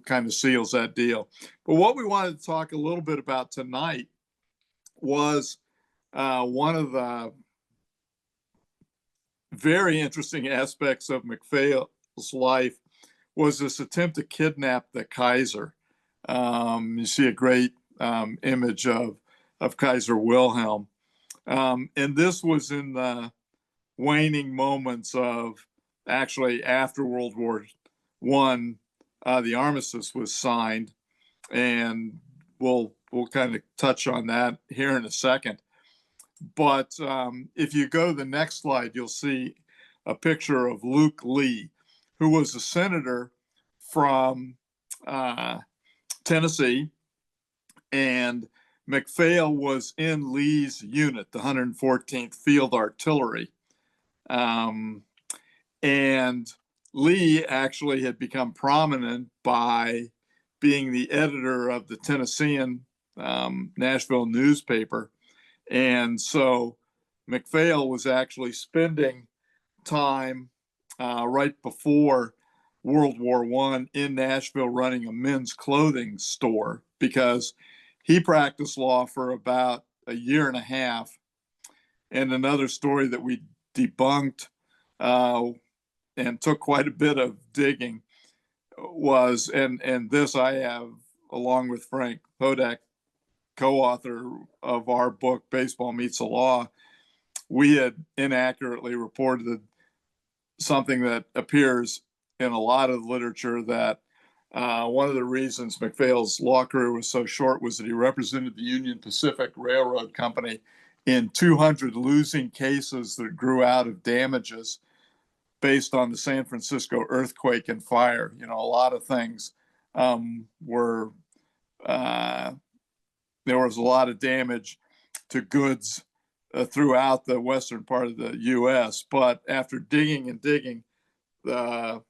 Speaker 6: kind of seals that deal. But what we wanted to talk a little bit about tonight was one of the very interesting aspects of McPhail's life was this attempt to kidnap the Kaiser. You see a great image of Kaiser Wilhelm. And this was in the waning moments of, actually after World War I, the armistice was signed, and we'll kind of touch on that here in a second. But if you go to the next slide, you'll see a picture of Luke Lee, who was a senator from Tennessee, and McPhail was in Lee's unit, the 114th Field Artillery. And Lee actually had become prominent by being the editor of the Tennessean Nashville newspaper. And so McPhail was actually spending time right before World War I in Nashville running a men's clothing store, because he practiced law for about a year and a half. And another story that we debunked and took quite a bit of digging was, and this I have, along with Frank Hodak, co-author of our book, Baseball Meets the Law, we had inaccurately reported something that appears in a lot of literature, that One of the reasons McPhail's law career was so short was that he represented the Union Pacific Railroad Company in 200 losing cases that grew out of damages based on the San Francisco earthquake and fire. You know, a lot of things were, there was a lot of damage to goods throughout the western part of the U.S. But after digging and digging, the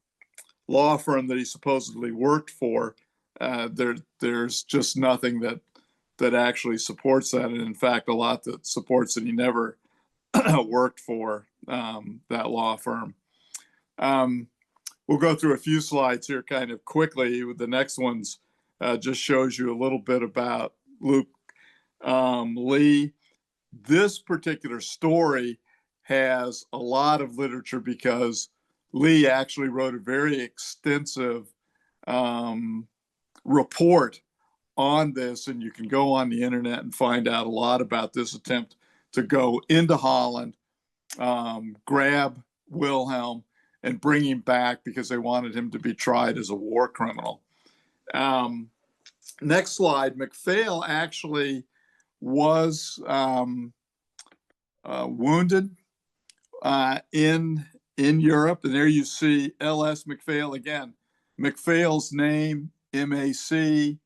Speaker 6: law firm that he supposedly worked for, there's just nothing that actually supports that. And in fact, a lot that supports that he never worked for that law firm. We'll go through a few slides here kind of quickly. The next one's just shows you a little bit about Luke Lee. This particular story has a lot of literature because Lee actually wrote a very extensive report on this, and you can go on the internet and find out a lot about this attempt to go into Holland, grab Wilhelm, and bring him back because they wanted him to be tried as a war criminal. Next slide. McPhail actually was wounded in Europe, and there you see L.S. McPhail again. McPhail's name, M-A-C,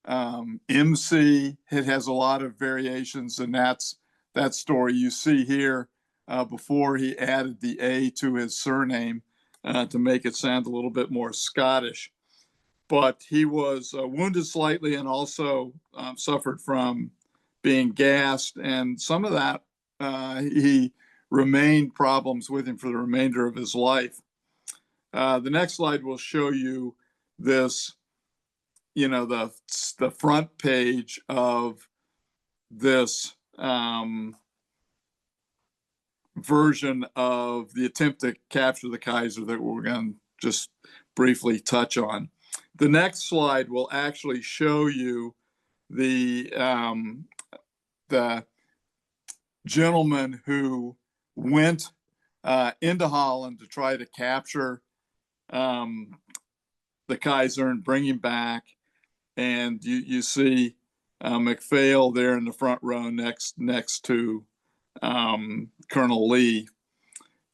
Speaker 6: M-C. It has a lot of variations, and that's that story you see here before he added the A to his surname to make it sound a little bit more Scottish. But he was wounded slightly and also suffered from being gassed, and some of that he remained problems with him for the remainder of his life. The next slide will show you this, you know, the front page of this version of the attempt to capture the Kaiser that we're going to just briefly touch on. The next slide will actually show you the gentleman who went into Holland to try to capture the Kaiser and bring him back. And you see McPhail there in the front row next to Colonel Lee.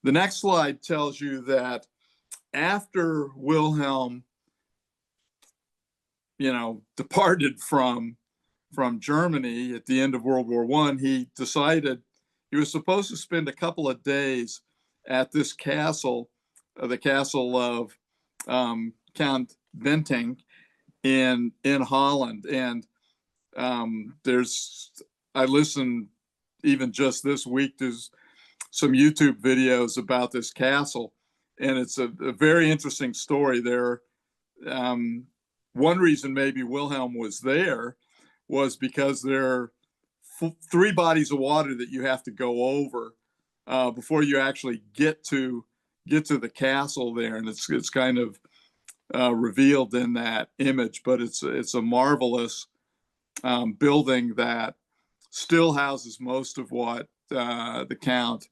Speaker 6: The next slide tells you that after Wilhelm, departed from Germany at the end of World War I, he decided he was supposed to spend a couple of days at this castle, the castle of Count Bentinck in Holland. And I listened even just this week to some YouTube videos about this castle, and it's a very interesting story there. One reason maybe Wilhelm was there was because there are 3 bodies of water that you have to go over before you actually get to the castle there, and it's kind of revealed in that image. But it's a marvelous building that still houses most of what the Count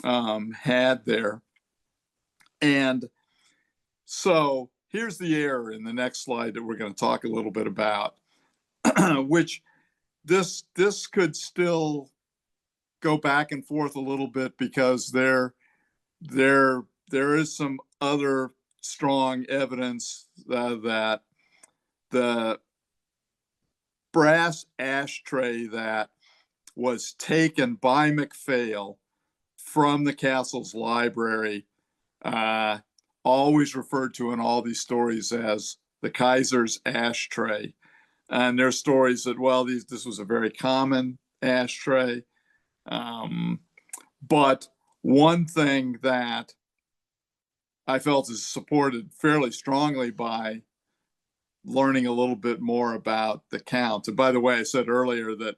Speaker 6: had there. And so here's the error in the next slide that we're going to talk a little bit about, which this could still go back and forth a little bit because there is some other strong evidence that the brass ashtray that was taken by McPhail from the castle's library, always referred to in all these stories as the Kaiser's ashtray. And there's stories that, well, this was a very common ashtray. But one thing that I felt is supported fairly strongly by learning a little bit more about the Count. And by the way, I said earlier that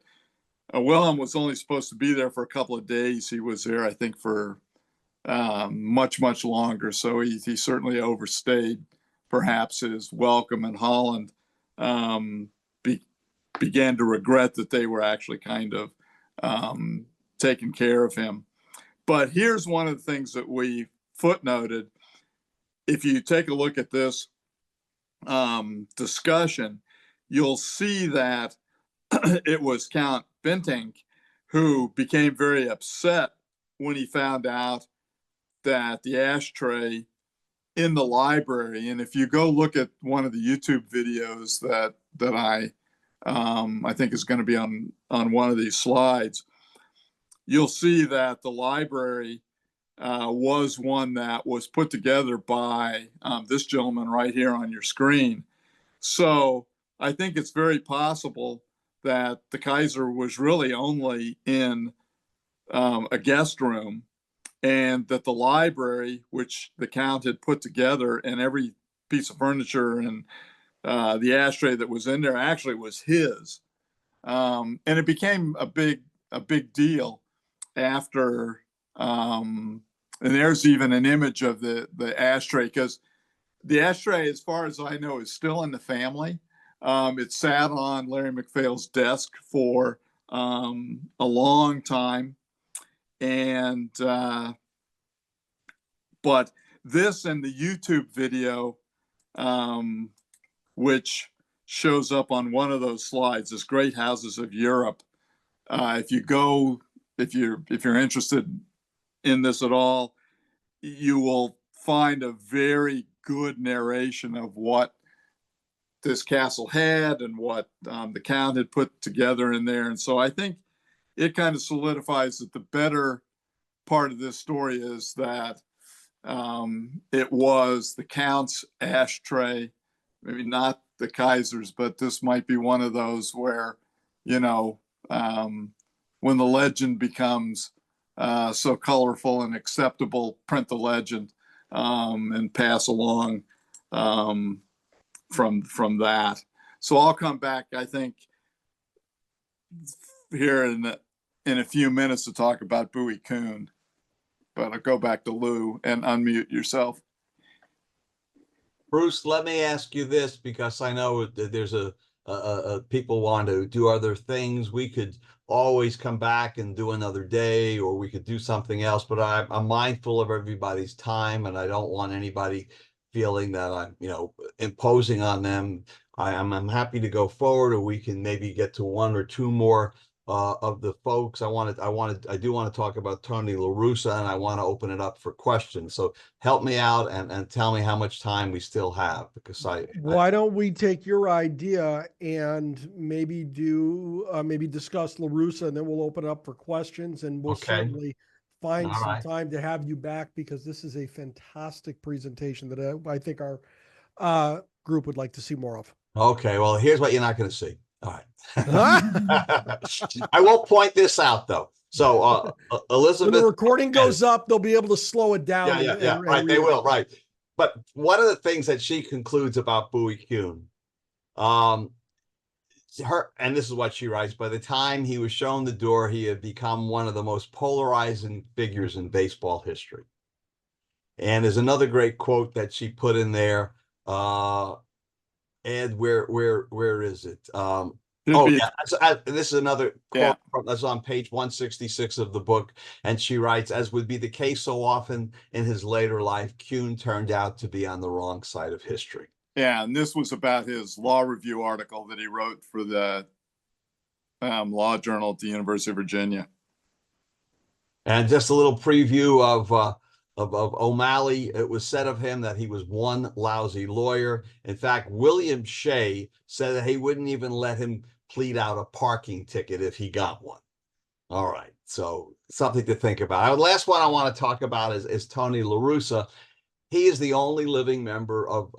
Speaker 6: Wilhelm was only supposed to be there for a couple of days. He was there, I think, for much longer. So he certainly overstayed perhaps his welcome in Holland. Began to regret that they were actually kind of taking care of him. But here's one of the things that we footnoted. If you take a look at this discussion, you'll see that it was Count Bentinck who became very upset when he found out that the ashtray in the library, and if you go look at one of the YouTube videos that I think is going to be on one of these slides, you'll see that the library was one that was put together by this gentleman right here on your screen. So I think it's very possible that the Kaiser was really only in a guest room, and that the library, which the Count had put together, and every piece of furniture and the ashtray that was in there actually was his. And it became a big deal after, and there's even an image of the ashtray, because the ashtray, as far as I know, is still in the family. It sat on Larry McPhail's desk for a long time. And, but this and the YouTube video, which shows up on one of those slides, is Great Houses of Europe. If you're interested in this at all, you will find a very good narration of what this castle had and what the Count had put together in there. And so I think it kind of solidifies that the better part of this story is that it was the Count's ashtray, maybe not the Kaiser's, but this might be one of those where, when the legend becomes so colorful and acceptable, print the legend and pass along from that. So I'll come back, I think, here in a few minutes to talk about Bowie Kuhn, but I'll go back to Lou and unmute yourself.
Speaker 5: Bruce, let me ask you this, because I know that there's people want to do other things. We could always come back and do another day, or we could do something else, but I'm mindful of everybody's time, and I don't want anybody feeling that I'm, imposing on them. I'm happy to go forward, or we can maybe get to one or two more of the folks. I do want to talk about Tony LaRussa, and I want to open it up for questions. So help me out and tell me how much time we still have, because
Speaker 1: why don't we take your idea and maybe discuss LaRussa, and then we'll open it up for questions, and we'll certainly find some time to have you back, because this is a fantastic presentation that I think our group would like to see more of.
Speaker 5: Okay, well, here's what you're not going to see. All right. I won't point this out, though. So Elizabeth, when the
Speaker 1: recording goes up, they'll be able to slow it down.
Speaker 5: Yeah, right. They will, right. But one of the things that she concludes about Bowie Kuhn, and this is what she writes: by the time he was shown the door, he had become one of the most polarizing figures in baseball history. And there's another great quote that she put in there. Ed, where is it? This is another quote that's on page 166 of the book, and she writes, as would be the case so often in his later life, Kuhn turned out to be on the wrong side of history.
Speaker 6: Yeah, and this was about his law review article that he wrote for the law journal at the University of Virginia.
Speaker 5: And just a little preview of O'Malley. It was said of him that he was one lousy lawyer. In fact, William Shea said that he wouldn't even let him plead out a parking ticket if he got one. All right, so something to think about. The last one I want to talk about is Tony LaRussa. He is the only living member of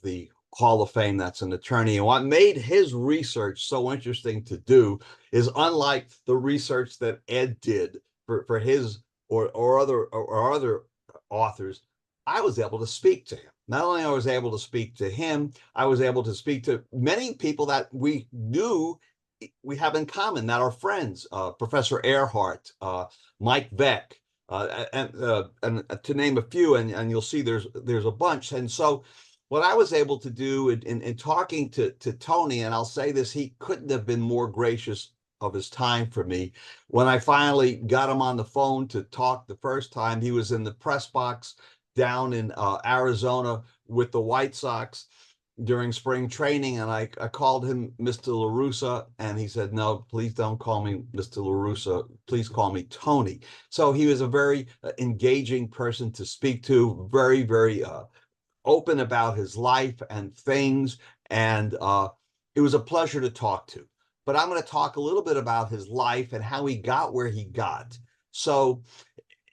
Speaker 5: the Hall of Fame that's an attorney. And what made his research so interesting to do is, unlike the research that Ed did for his or other authors, I was able to speak to him. Not only I was able to speak to him, I was able to speak to many people that we knew we have in common, that are friends. Professor Earhart, Mike Beck, and to name a few, and you'll see there's a bunch. And so what I was able to do in talking to Tony, and I'll say this, he couldn't have been more gracious of his time for me. When I finally got him on the phone to talk the first time, he was in the press box down in Arizona with the White Sox. during spring training, and I called him Mr. LaRussa, and he said, no, please don't call me Mr. LaRussa. Please call me Tony. So he was a very engaging person to speak to, very, very open about his life and things. And it was a pleasure to talk to. But I'm going to talk a little bit about his life and how he got where he got. So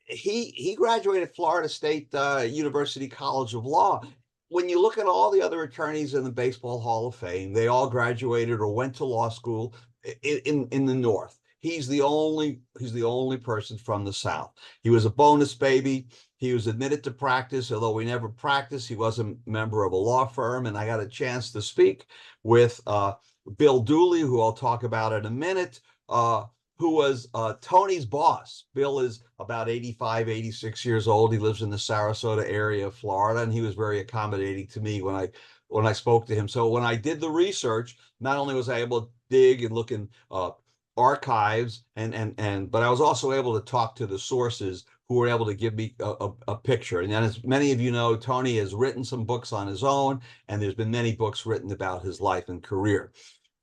Speaker 5: he graduated Florida State University College of Law. When you look at all the other attorneys in the Baseball Hall of Fame, they all graduated or went to law school in the North. He's the only person from the South. He was a bonus baby. He was admitted to practice, although he never practiced. He was a member of a law firm, and I got a chance to speak with Bill Dooley, who I'll talk about in a minute, who was Tony's boss. Bill is about 85, 86 years old. He lives in the Sarasota area of Florida, and he was very accommodating to me when I spoke to him. So when I did the research, not only was I able to dig and look in archives, but I was also able to talk to the sources who were able to give me a picture. And then, as many of you know, Tony has written some books on his own, and there's been many books written about his life and career.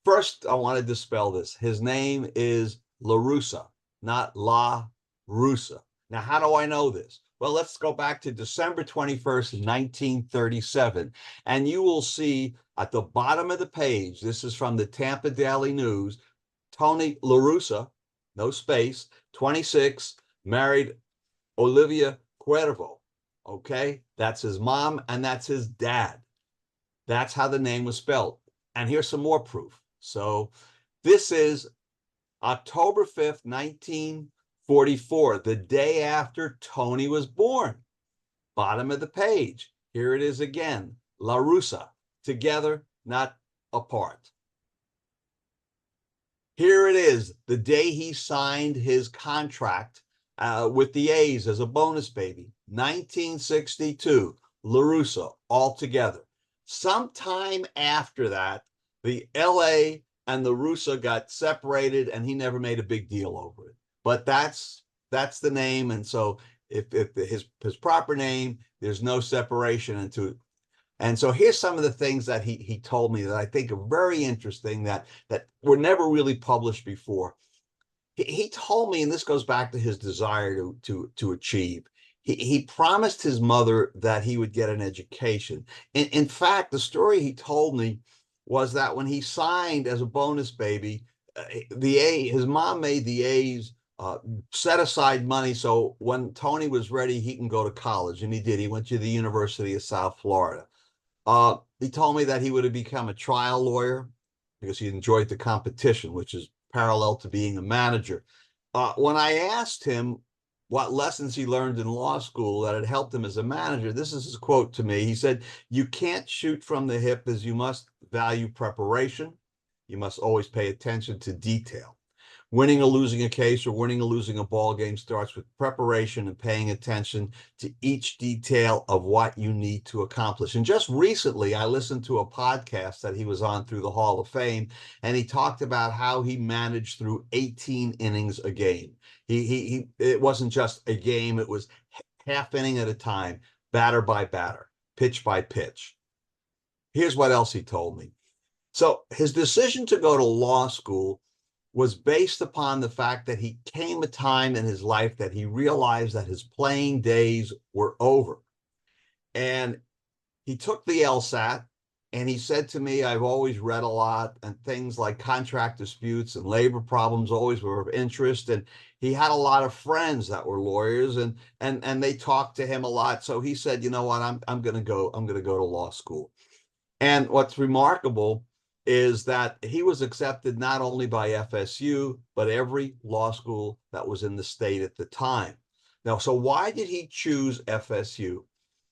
Speaker 5: First, I want to dispel this. His name is LaRussa, not La Russa. Now, how do I know this? Well, let's go back to December 21st, 1937, and you will see at the bottom of the page, this is from the Tampa Daily News, Tony LaRussa, no space, 26, married Olivia Cuervo. Okay, that's his mom and that's his dad. That's how the name was spelled. And here's some more proof. So this is October 5th, 1944, the day after Tony was born. Bottom of the page. Here it is again. LaRussa, together, not apart. Here it is, the day he signed his contract with the A's as a bonus baby, 1962, LaRussa, all together. Sometime after that, the LA and the Russa got separated, and he never made a big deal over it. But that's the name, and so if his proper name, there's no separation into it. And so here's some of the things that he told me that I think are very interesting that were never really published before. He told me, and this goes back to his desire to achieve. He promised his mother that he would get an education. In fact, the story he told me was that when he signed as a bonus baby, his mom made the A's set aside money so when Tony was ready, he can go to college, and he did. He went to the University of South Florida. He told me that he would have become a trial lawyer because he enjoyed the competition, which is parallel to being a manager. When I asked him what lessons he learned in law school that had helped him as a manager, this is his quote to me. He said, "You can't shoot from the hip, as you must value preparation. You must always pay attention to detail. Winning or losing a case or winning or losing a ball game starts with preparation and paying attention to each detail of what you need to accomplish." And just recently, I listened to a podcast that he was on through the Hall of Fame, and he talked about how he managed through 18 innings a game. It wasn't just a game, it was half inning at a time, batter by batter, pitch by pitch. Here's what else he told me. So his decision to go to law school was based upon the fact that he came a time in his life that he realized that his playing days were over. And he took the LSAT, and he said to me, "I've always read a lot, and things like contract disputes and labor problems always were of interest." And he had a lot of friends that were lawyers, and they talked to him a lot. So he said, "You know what, I'm going to go to law school." And what's remarkable is that he was accepted not only by FSU, but every law school that was in the state at the time. Now, so why did he choose FSU?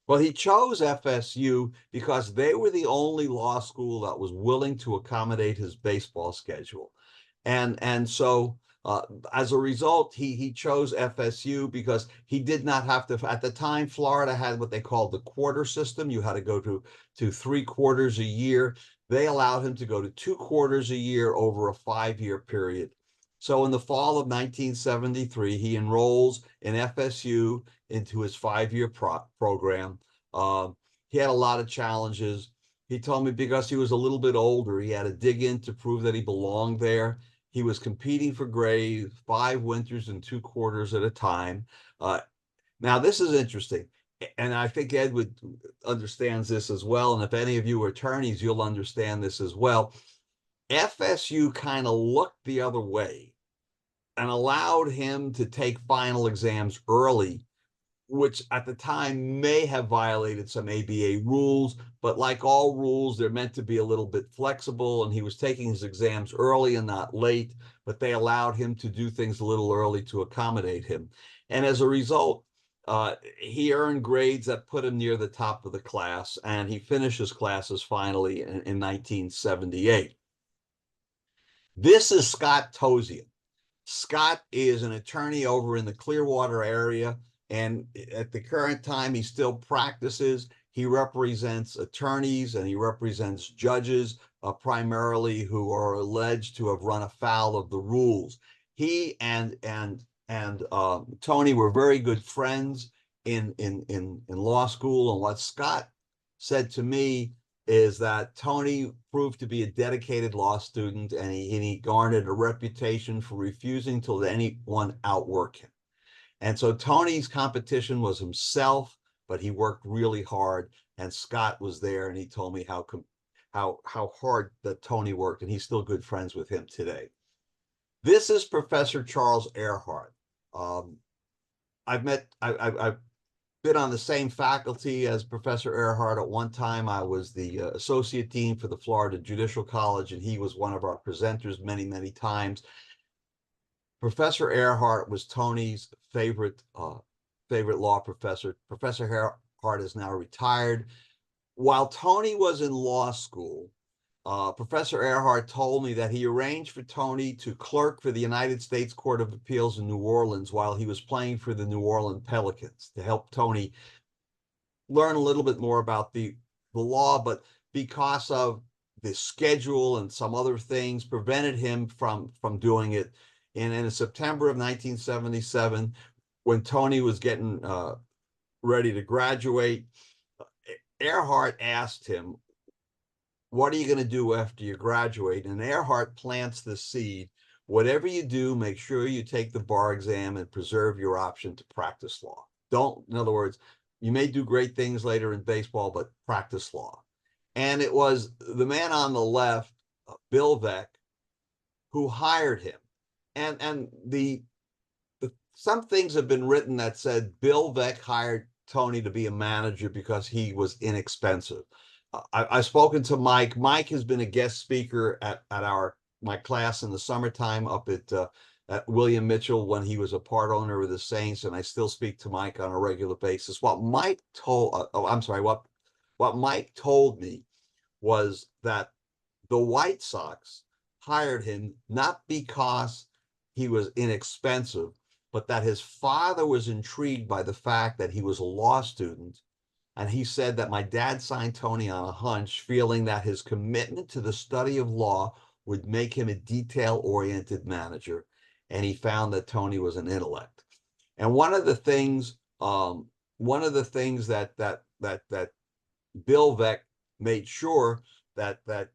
Speaker 5: Well, he chose FSU because they were the only law school that was willing to accommodate his baseball schedule. And so as a result, he chose FSU because he did not have to. At the time, Florida had what they called the quarter system. You had to go to 3 quarters a year. They allowed him to go to 2 quarters a year over a 5-year period. So in the fall of 1973, he enrolls in FSU into his 5-year program. He had a lot of challenges. He told me because he was a little bit older, he had to dig in to prove that he belonged there. He was competing for grades 5 winters and 2 quarters at a time. Now, this is interesting, and I think Ed understands this as well. And if any of you are attorneys, you'll understand this as well. FSU kind of looked the other way and allowed him to take final exams early, which at the time may have violated some ABA rules, but like all rules, they're meant to be a little bit flexible, and he was taking his exams early and not late, but they allowed him to do things a little early to accommodate him. And as a result, he earned grades that put him near the top of the class, and he finished his classes finally in 1978. This is Scott Tosian. Scott is an attorney over in the Clearwater area, and at the current time, he still practices. He represents attorneys and he represents judges, primarily who are alleged to have run afoul of the rules. He and Tony were very good friends in law school, and what Scott said to me is that Tony proved to be a dedicated law student, and he garnered a reputation for refusing to let anyone outwork him. And so Tony's competition was himself, but he worked really hard, and Scott was there, and he told me how hard that Tony worked, and he's still good friends with him today. This is Professor Charles Earhart. I've been on the same faculty as Professor Earhart. At one time, I was the associate dean for the Florida Judicial College, and he was one of our presenters many, many times. Professor Earhart was Tony's favorite law professor. Professor Earhart is now retired. While Tony was in law school, Professor Earhart told me that he arranged for Tony to clerk for the United States Court of Appeals in New Orleans while he was playing for the New Orleans Pelicans, to help Tony learn a little bit more about the law, but because of the schedule and some other things prevented him from doing it. And in September of 1977, when Tony was getting ready to graduate, Earhart asked him, "What are you going to do after you graduate?" And Earhart plants the seed. Whatever you do, make sure you take the bar exam and preserve your option to practice law. In other words, you may do great things later in baseball, but practice law. And it was the man on the left, Bill Veeck, who hired him. And some things have been written that said Bill Veeck hired Tony to be a manager because he was inexpensive. I've spoken to Mike. Mike has been a guest speaker at my class in the summertime up at William Mitchell when he was a part owner of the Saints, and I still speak to Mike on a regular basis. What Mike told me was that the White Sox hired him not because he was inexpensive, but that his father was intrigued by the fact that he was a law student. And he said that my dad signed Tony on a hunch, feeling that his commitment to the study of law would make him a detail-oriented manager. And he found that Tony was an intellect. And one of the things that Bill Veeck made sure that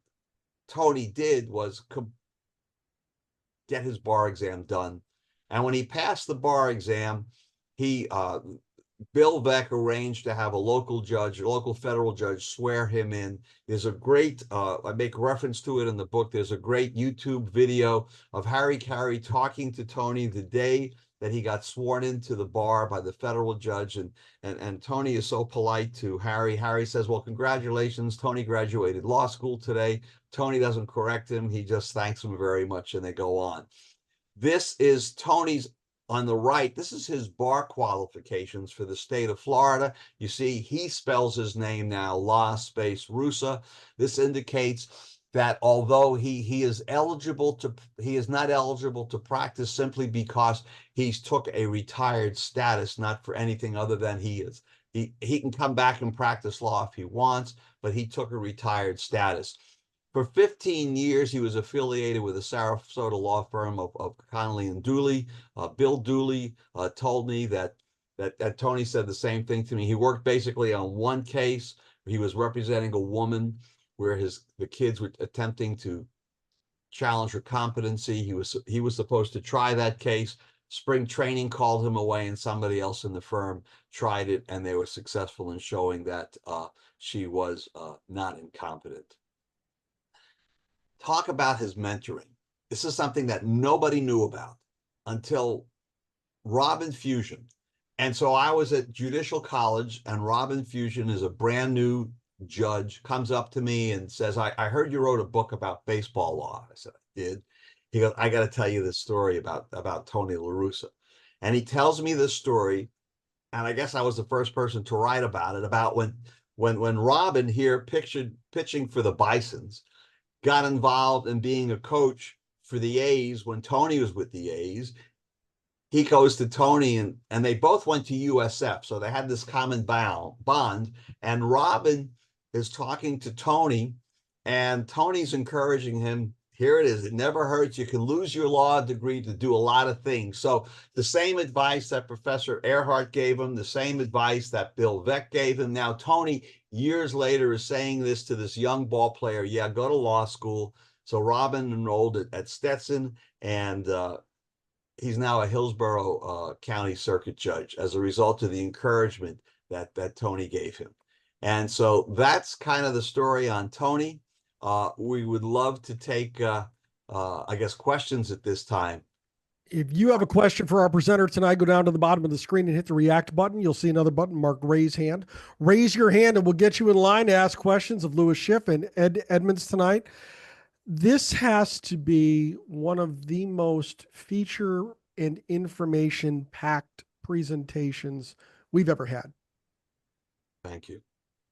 Speaker 5: Tony did was get his bar exam done. And when he passed the bar exam, Bill Veeck arranged to have a local federal judge swear him in. There's a great, I make reference to it in the book, there's a great YouTube video of Harry Carey talking to Tony the day that he got sworn into the bar by the federal judge. And Tony is so polite to Harry. Harry says, "Well, congratulations, Tony graduated law school today." Tony doesn't correct him. He just thanks him very much, and they go on. This is Tony's, on the right, this is his bar qualifications for the state of Florida. You see, he spells his name now, La Space Russa. This indicates that although he is not eligible to practice simply because he's took a retired status, not for anything other than he can come back and practice law if he wants, but he took a retired status. For 15 years, he was affiliated with the Sarasota law firm of Connolly and Dooley. Bill Dooley told me that Tony said the same thing to me. He worked basically on one case. He was representing a woman where the kids were attempting to challenge her competency. He was supposed to try that case. Spring training called him away, and somebody else in the firm tried it, and they were successful in showing that she was not incompetent. Talk about his mentoring. This is something that nobody knew about until Robin Fusion. And so I was at Judicial College, and Robin Fusion is a brand new judge, comes up to me and says, I heard you wrote a book about baseball law. I said, I did. He goes, I got to tell you this story about Tony La Russa. And he tells me this story, and I guess I was the first person to write about it, about when Robin here pitching for the Bisons, got involved in being a coach for the A's when Tony was with the A's. He goes to Tony, and they both went to USF, so they had this common bond. And Robin is talking to Tony, and Tony's encouraging him. Here it is. It never hurts. You can lose your law degree to do a lot of things. So the same advice that Professor Earhart gave him, the same advice that Bill Veeck gave him. Now, Tony, years later, is saying this to this young ball player. Yeah, go to law school. So Robin enrolled at Stetson, and he's now a Hillsborough County Circuit Judge as a result of the encouragement that Tony gave him. And so that's kind of the story on Tony. We would love to take, I guess, questions at this time.
Speaker 1: If you have a question for our presenter tonight, go down to the bottom of the screen and hit the react button. You'll see another button marked raise hand. Raise your hand and we'll get you in line to ask questions of Louis Schiff and Ed Edmonds tonight. This has to be one of the most feature and information packed presentations we've ever had.
Speaker 5: Thank you.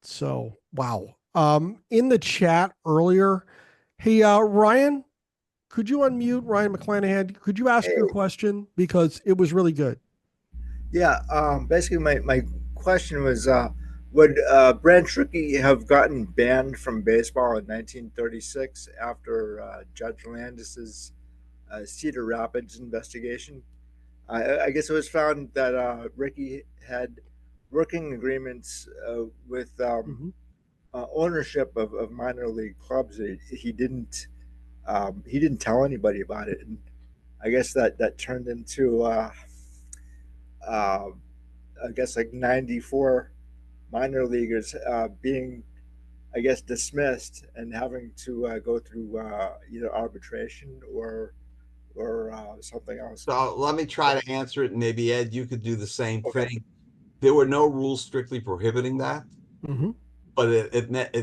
Speaker 1: So, wow. In the chat earlier, hey, Ryan, could you unmute Ryan McClanahan? Could you ask your question? Because it was really good.
Speaker 8: Yeah. Basically, my question was, would Branch Rickey have gotten banned from baseball in 1936 after Judge Landis's Cedar Rapids investigation? I guess it was found that Rickey had working agreements with ownership of minor league clubs. He didn't tell anybody about it, and I guess that turned into I guess like 94 minor leaguers being, I guess, dismissed and having to go through either arbitration or something else.
Speaker 5: So let me try to answer it, and maybe Ed, you could do the same thing. There were no rules strictly prohibiting that, but it met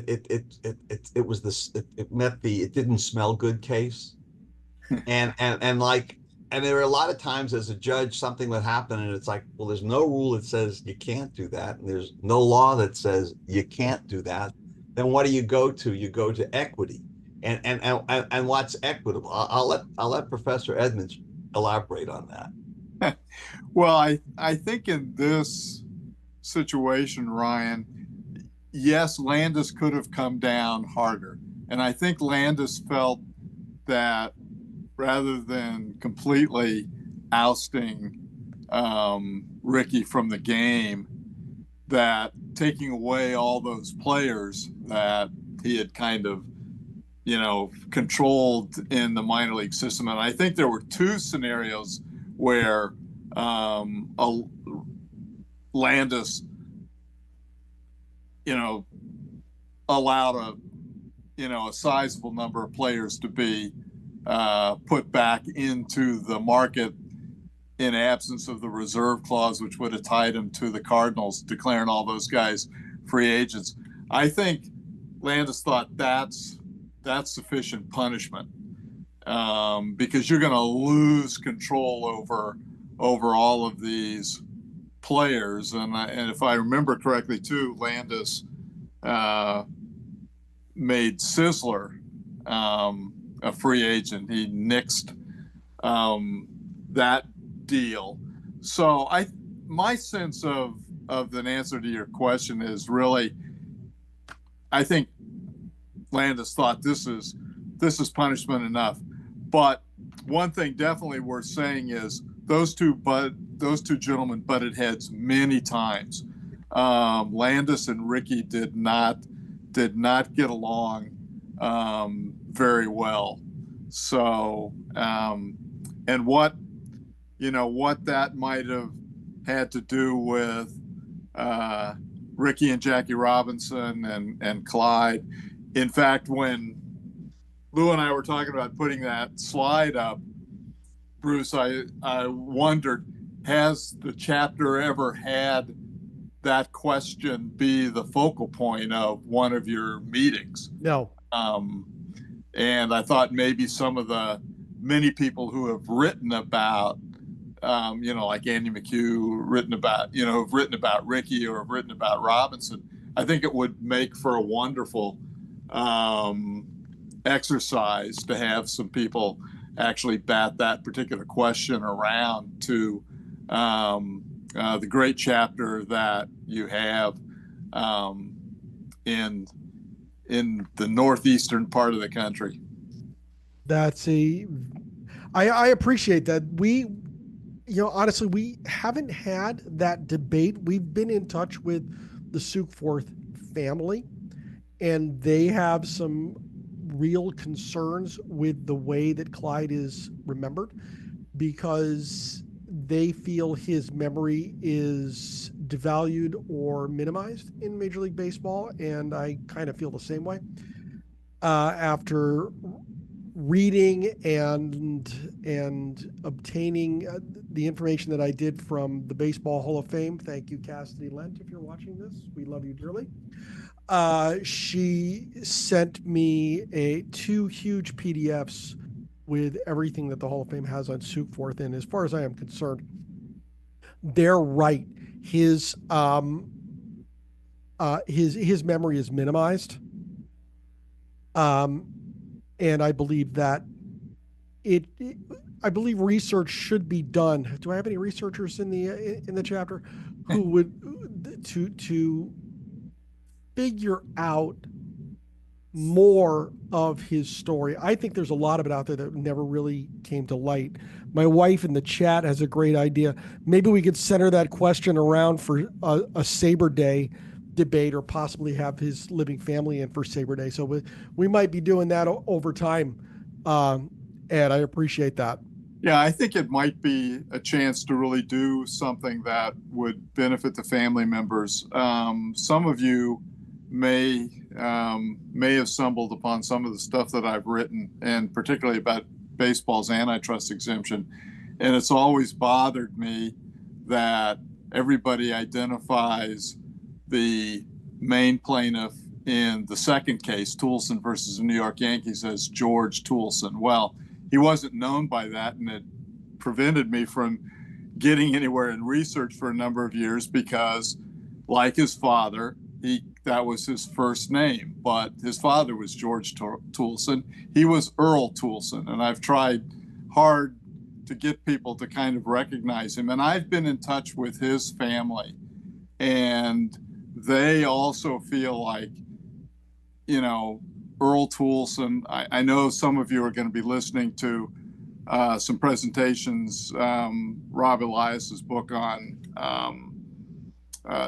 Speaker 5: the didn't smell good case, and there were a lot of times as a judge something would happen and it's like, well, there's no rule that says you can't do that, and there's no law that says you can't do that. Then what do you go to? You go to equity, and what's equitable? I'll let Professor Edmonds elaborate on that.
Speaker 6: Well, I think in this situation, Ryan, yes, Landis could have come down harder. And I think Landis felt that rather than completely ousting Rickey from the game, that taking away all those players that he had kind of, controlled in the minor league system. And I think there were two scenarios where Landis, allowed a sizable number of players to be put back into the market in absence of the reserve clause, which would have tied him to the Cardinals, declaring all those guys free agents. I think Landis thought that's sufficient punishment because you're going to lose control over all of these players. And if I remember correctly, too, Landis made Sisler a free agent. He nixed that deal. So my sense of the answer to your question is really, I think Landis thought this is punishment enough. But one thing definitely worth saying is those two gentlemen butted heads many times. Landis and Rickey did not get along very well. So, and what that might have had to do with Ricky and Jackie Robinson and Clyde. In fact, when Lou and I were talking about putting that slide up, Bruce, I wondered, has the chapter ever had that question be the focal point of one of your meetings?
Speaker 1: No.
Speaker 6: And I thought maybe some of the many people who have written about, like Andy McHugh, have written about Ricky or have written about Robinson, I think it would make for a wonderful exercise to have some people actually bat that particular question around to the great chapter that you have in the northeastern part of the country.
Speaker 1: I appreciate that. Honestly, we haven't had that debate. We've been in touch with the Sukeforth family, and they have some real concerns with the way that Clyde is remembered, because they feel his memory is devalued or minimized in Major League Baseball, and I kind of feel the same way. After reading and obtaining the information that I did from the Baseball Hall of Fame, thank you, Cassidy Lent, if you're watching this, we love you dearly. She sent me two huge PDFs with everything that the Hall of Fame has on Sukeforth, and as far as I am concerned, they're right. His memory is minimized, and I believe that I believe research should be done. Do I have any researchers in the chapter who would to figure out more of his story? I think there's a lot of it out there that never really came to light. My wife in the chat has a great idea. Maybe we could center that question around for a SABR Day debate, or possibly have his living family in for SABR Day. So we might be doing that over time. Ed, I appreciate that.
Speaker 6: Yeah, I think it might be a chance to really do something that would benefit the family members. Some of you may have stumbled upon some of the stuff that I've written, and particularly about baseball's antitrust exemption. And it's always bothered me that everybody identifies the main plaintiff in the second case, Toolson versus the New York Yankees, as George Toolson. Well, he wasn't known by that, and it prevented me from getting anywhere in research for a number of years, because, like his father, that was his first name, but his father was George Toolson. He was Earl Toolson, and I've tried hard to get people to kind of recognize him. And I've been in touch with his family, and they also feel like, Earl Toolson. I know some of you are going to be listening to some presentations, Rob Elias's book on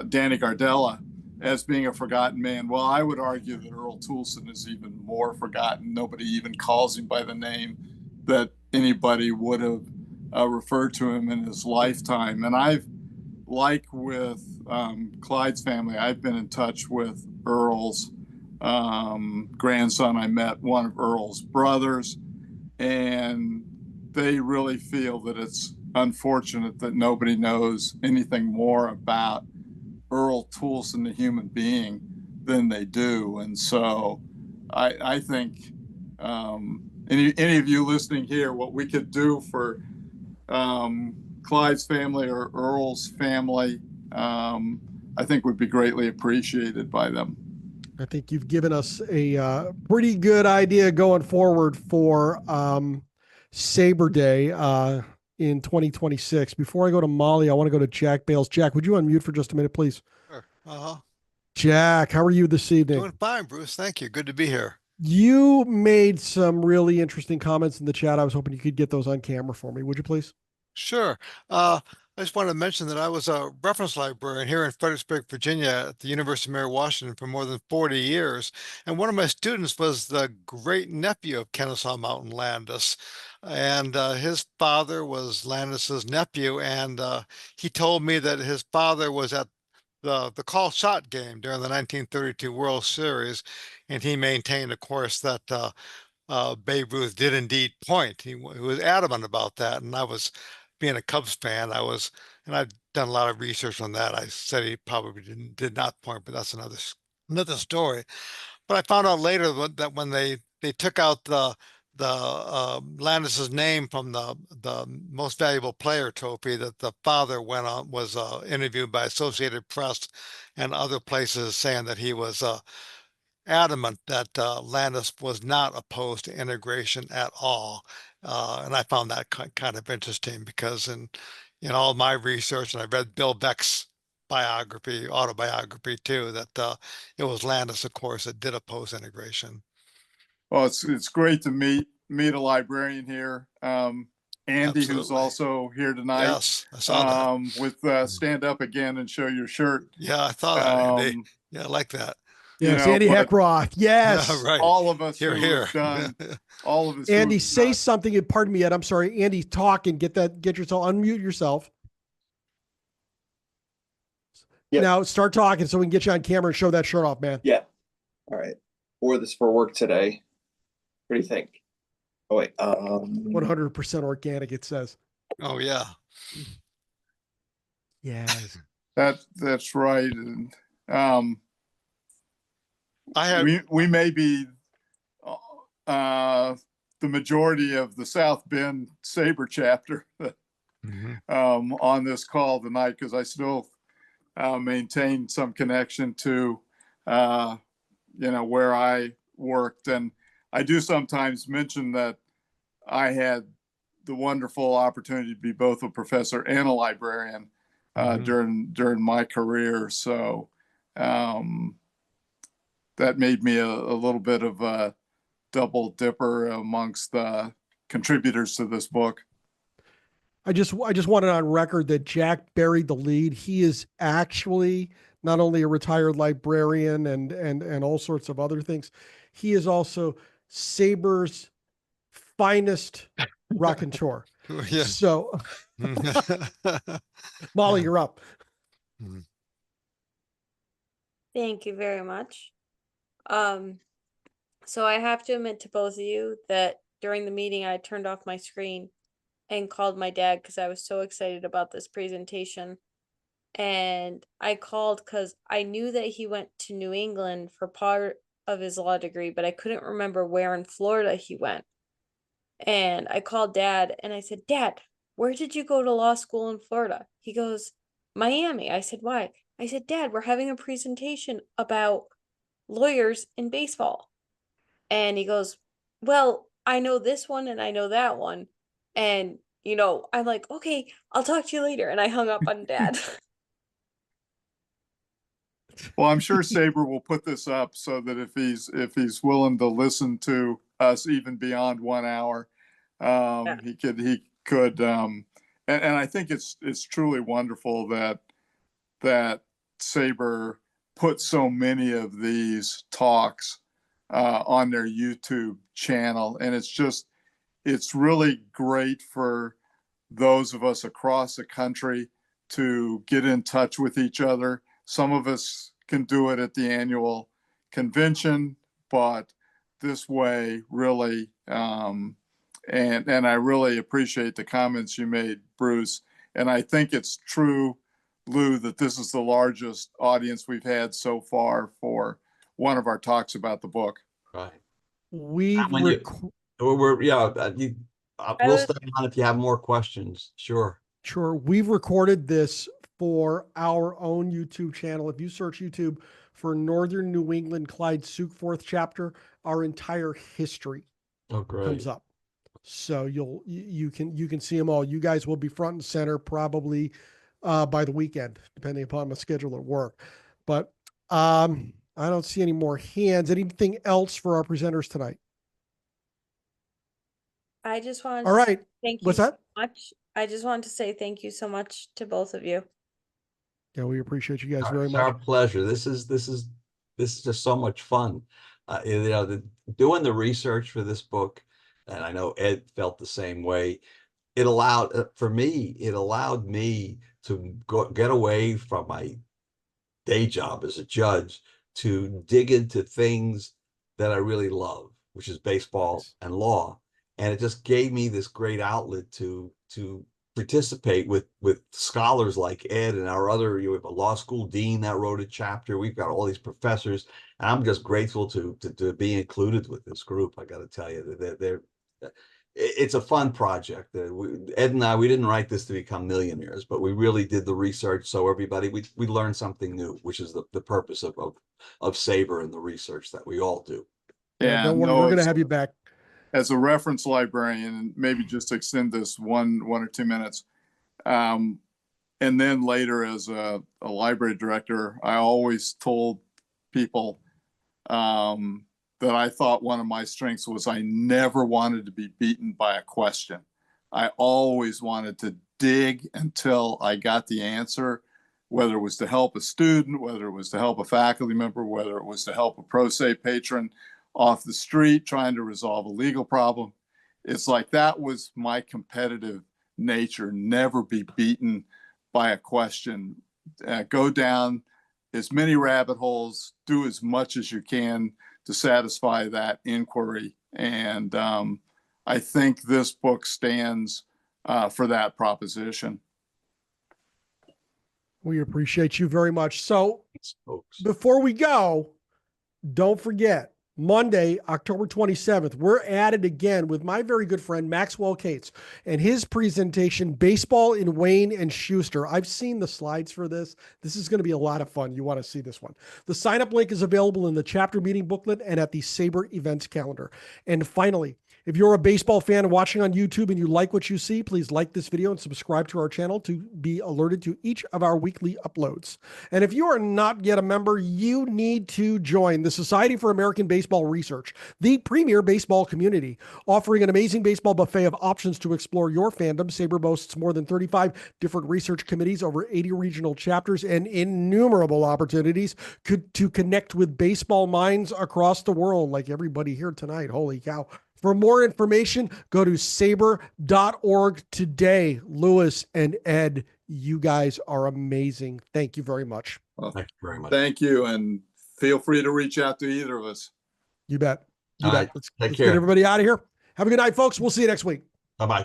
Speaker 6: Danny Gardella as being a forgotten man. Well, I would argue that Earl Toolson is even more forgotten. Nobody even calls him by the name that anybody would have referred to him in his lifetime. And like with Clyde's family, I've been in touch with Earl's grandson. I met one of Earl's brothers, and they really feel that it's unfortunate that nobody knows anything more about Earl Toolson, the human being, than they do. And so I think any of you listening here, what we could do for Clyde's family or Earl's family, I think would be greatly appreciated by them.
Speaker 1: I think you've given us a pretty good idea going forward for SABR Day in 2026. Before I go to Molly, I want to go to Jack Bales. Jack, would you unmute for just a minute, please?
Speaker 9: Sure.
Speaker 1: Jack, how are you this evening?
Speaker 9: Doing fine, Bruce. Thank you. Good to be here.
Speaker 1: You made some really interesting comments in the chat. I was hoping you could get those on camera for me. Would you please?
Speaker 9: Sure. I I just wanted to mention that I was a reference librarian here in Fredericksburg, Virginia at the University of Mary Washington for more than 40 years. And one of my students was the great nephew of Kennesaw Mountain Landis. And his father was Landis's nephew. And he told me that his father was at the call shot game during the 1932 World Series. And he maintained, of course, that Babe Ruth did indeed point. He was adamant about that. And I was, being a Cubs fan, and I've done a lot of research on that. I said he probably did not point, but that's another story. But I found out later that when they took out the Landis's name from the most valuable player trophy, that the father was interviewed by Associated Press and other places saying that he was adamant that Landis was not opposed to integration at all. And I found that kind of interesting because in all my research, and I read Bill Beck's autobiography too, that it was Landis, of course, that did oppose integration.
Speaker 6: Well, it's great to meet a librarian here. Andy,
Speaker 9: Absolutely.
Speaker 6: who's also here tonight.
Speaker 9: Yes, I saw that.
Speaker 6: With Stand Up Again and Show Your Shirt.
Speaker 9: Yeah, I thought that, Andy. Yeah, I like that.
Speaker 1: Yes, Andy Heckroth. Yes.
Speaker 9: Yeah, right.
Speaker 6: All of us
Speaker 9: here.
Speaker 6: Have done. All of us.
Speaker 1: Andy, say something. Pardon me, Ed. I'm sorry. Andy, talk and get yourself, unmute yourself. Yep. Now start talking so we can get you on camera and show that shirt off, man.
Speaker 10: Yeah. All right. Wore this for work today. What do you think? Oh, wait.
Speaker 1: 100% organic, it says.
Speaker 9: Oh, yeah.
Speaker 1: Yes.
Speaker 6: That's right. And we may be the majority of the South Bend SABR chapter on this call tonight, because I still maintain some connection to where I worked. And I do sometimes mention that I had the wonderful opportunity to be both a professor and a librarian during my career. So that made me a little bit of a double dipper amongst the contributors to this book.
Speaker 1: I just wanted on record that Jack buried the lead. He is actually not only a retired librarian and all sorts of other things. He is also SABR's finest raconteur.
Speaker 9: Yeah.
Speaker 1: So, Molly, you're up.
Speaker 7: Thank you very much. So I have to admit to both of you that during the meeting, I turned off my screen and called my dad because I was so excited about this presentation. And I called because I knew that he went to New England for part of his law degree, but I couldn't remember where in Florida he went. And I called Dad and I said, Dad, where did you go to law school in Florida? He goes, Miami. I said, why? I said, Dad, we're having a presentation about lawyers in baseball. And he goes, well, I know this one and I know that one. And, I'm like, okay, I'll talk to you later. And I hung up on Dad.
Speaker 6: Well, I'm sure SABR will put this up so that if he's willing to listen to us even beyond 1 hour, he could. And I think it's truly wonderful that SABR put so many of these talks on their YouTube channel, and it's really great for those of us across the country to get in touch with each other. Some of us can do it at the annual convention, but this way really, and I really appreciate the comments you made, Bruce. And I think it's true, Lou, that this is the largest audience we've had so far for one of our talks about the book.
Speaker 5: Right.
Speaker 1: We'll
Speaker 5: stay on if you have more questions. Sure.
Speaker 1: We've recorded this for our own YouTube channel. If you search YouTube for Northern New England Clyde Sukeforth chapter, our entire history comes up. So you can see them all. You guys will be front and center probably by the weekend, depending upon my schedule at work. But I don't see any more hands. Anything else for our presenters tonight?
Speaker 7: I just wanted
Speaker 1: to
Speaker 7: thank you
Speaker 1: so
Speaker 7: much I just wanted to say thank you so much to both of you.
Speaker 1: Yeah, we appreciate you guys very
Speaker 5: It's
Speaker 1: much.
Speaker 5: our pleasure. This is just so much fun. Doing the research for this book, and I know Ed felt the same way. It allowed me to get away from my day job as a judge to dig into things that I really love, which is baseball and law. And it just gave me this great outlet to participate with scholars like Ed and our other, you have a law school dean that wrote a chapter. We've got all these professors, and I'm just grateful to be included with this group. I got to tell you, it's a fun project. Ed and I, we didn't write this to become millionaires, but we really did the research. So everybody, we learned something new, which is the purpose of SABR and the research that we all do.
Speaker 1: Yeah, don't worry, we're going to have you back.
Speaker 6: As a reference librarian, and maybe just extend this one or 2 minutes. And then later as a library director, I always told people that I thought one of my strengths was I never wanted to be beaten by a question. I always wanted to dig until I got the answer, whether it was to help a student, whether it was to help a faculty member, whether it was to help a pro se patron off the street trying to resolve a legal problem. It's like that was my competitive nature, never be beaten by a question. Go down as many rabbit holes, do as much as you can to satisfy that inquiry. And I think this book stands for that proposition.
Speaker 1: We appreciate you very much. So before we go, don't forget, Monday, October 27th, we're at it again with my very good friend, Maxwell Cates, and his presentation, Baseball in Wayne and Schuster. I've seen the slides for this. This is going to be a lot of fun. You want to see this one. The sign-up link is available in the chapter meeting booklet and at the SABR events calendar. And finally, if you're a baseball fan watching on YouTube and you like what you see, please like this video and subscribe to our channel to be alerted to each of our weekly uploads. And if you are not yet a member, you need to join the Society for American Baseball Research, the premier baseball community, offering an amazing baseball buffet of options to explore your fandom. SABR boasts more than 35 different research committees, over 80 regional chapters, and innumerable opportunities to connect with baseball minds across the world, like everybody here tonight. Holy cow. For more information, go to sabr.org today. Lewis and Ed, you guys are amazing. Thank you very much.
Speaker 5: Well, thank you very much.
Speaker 6: Thank you. And feel free to reach out to either of us.
Speaker 1: You bet. You bet.
Speaker 5: Right.
Speaker 1: Let's
Speaker 5: care.
Speaker 1: get everybody out of here. Have a good night, folks. We'll see you next week.
Speaker 5: Bye-bye.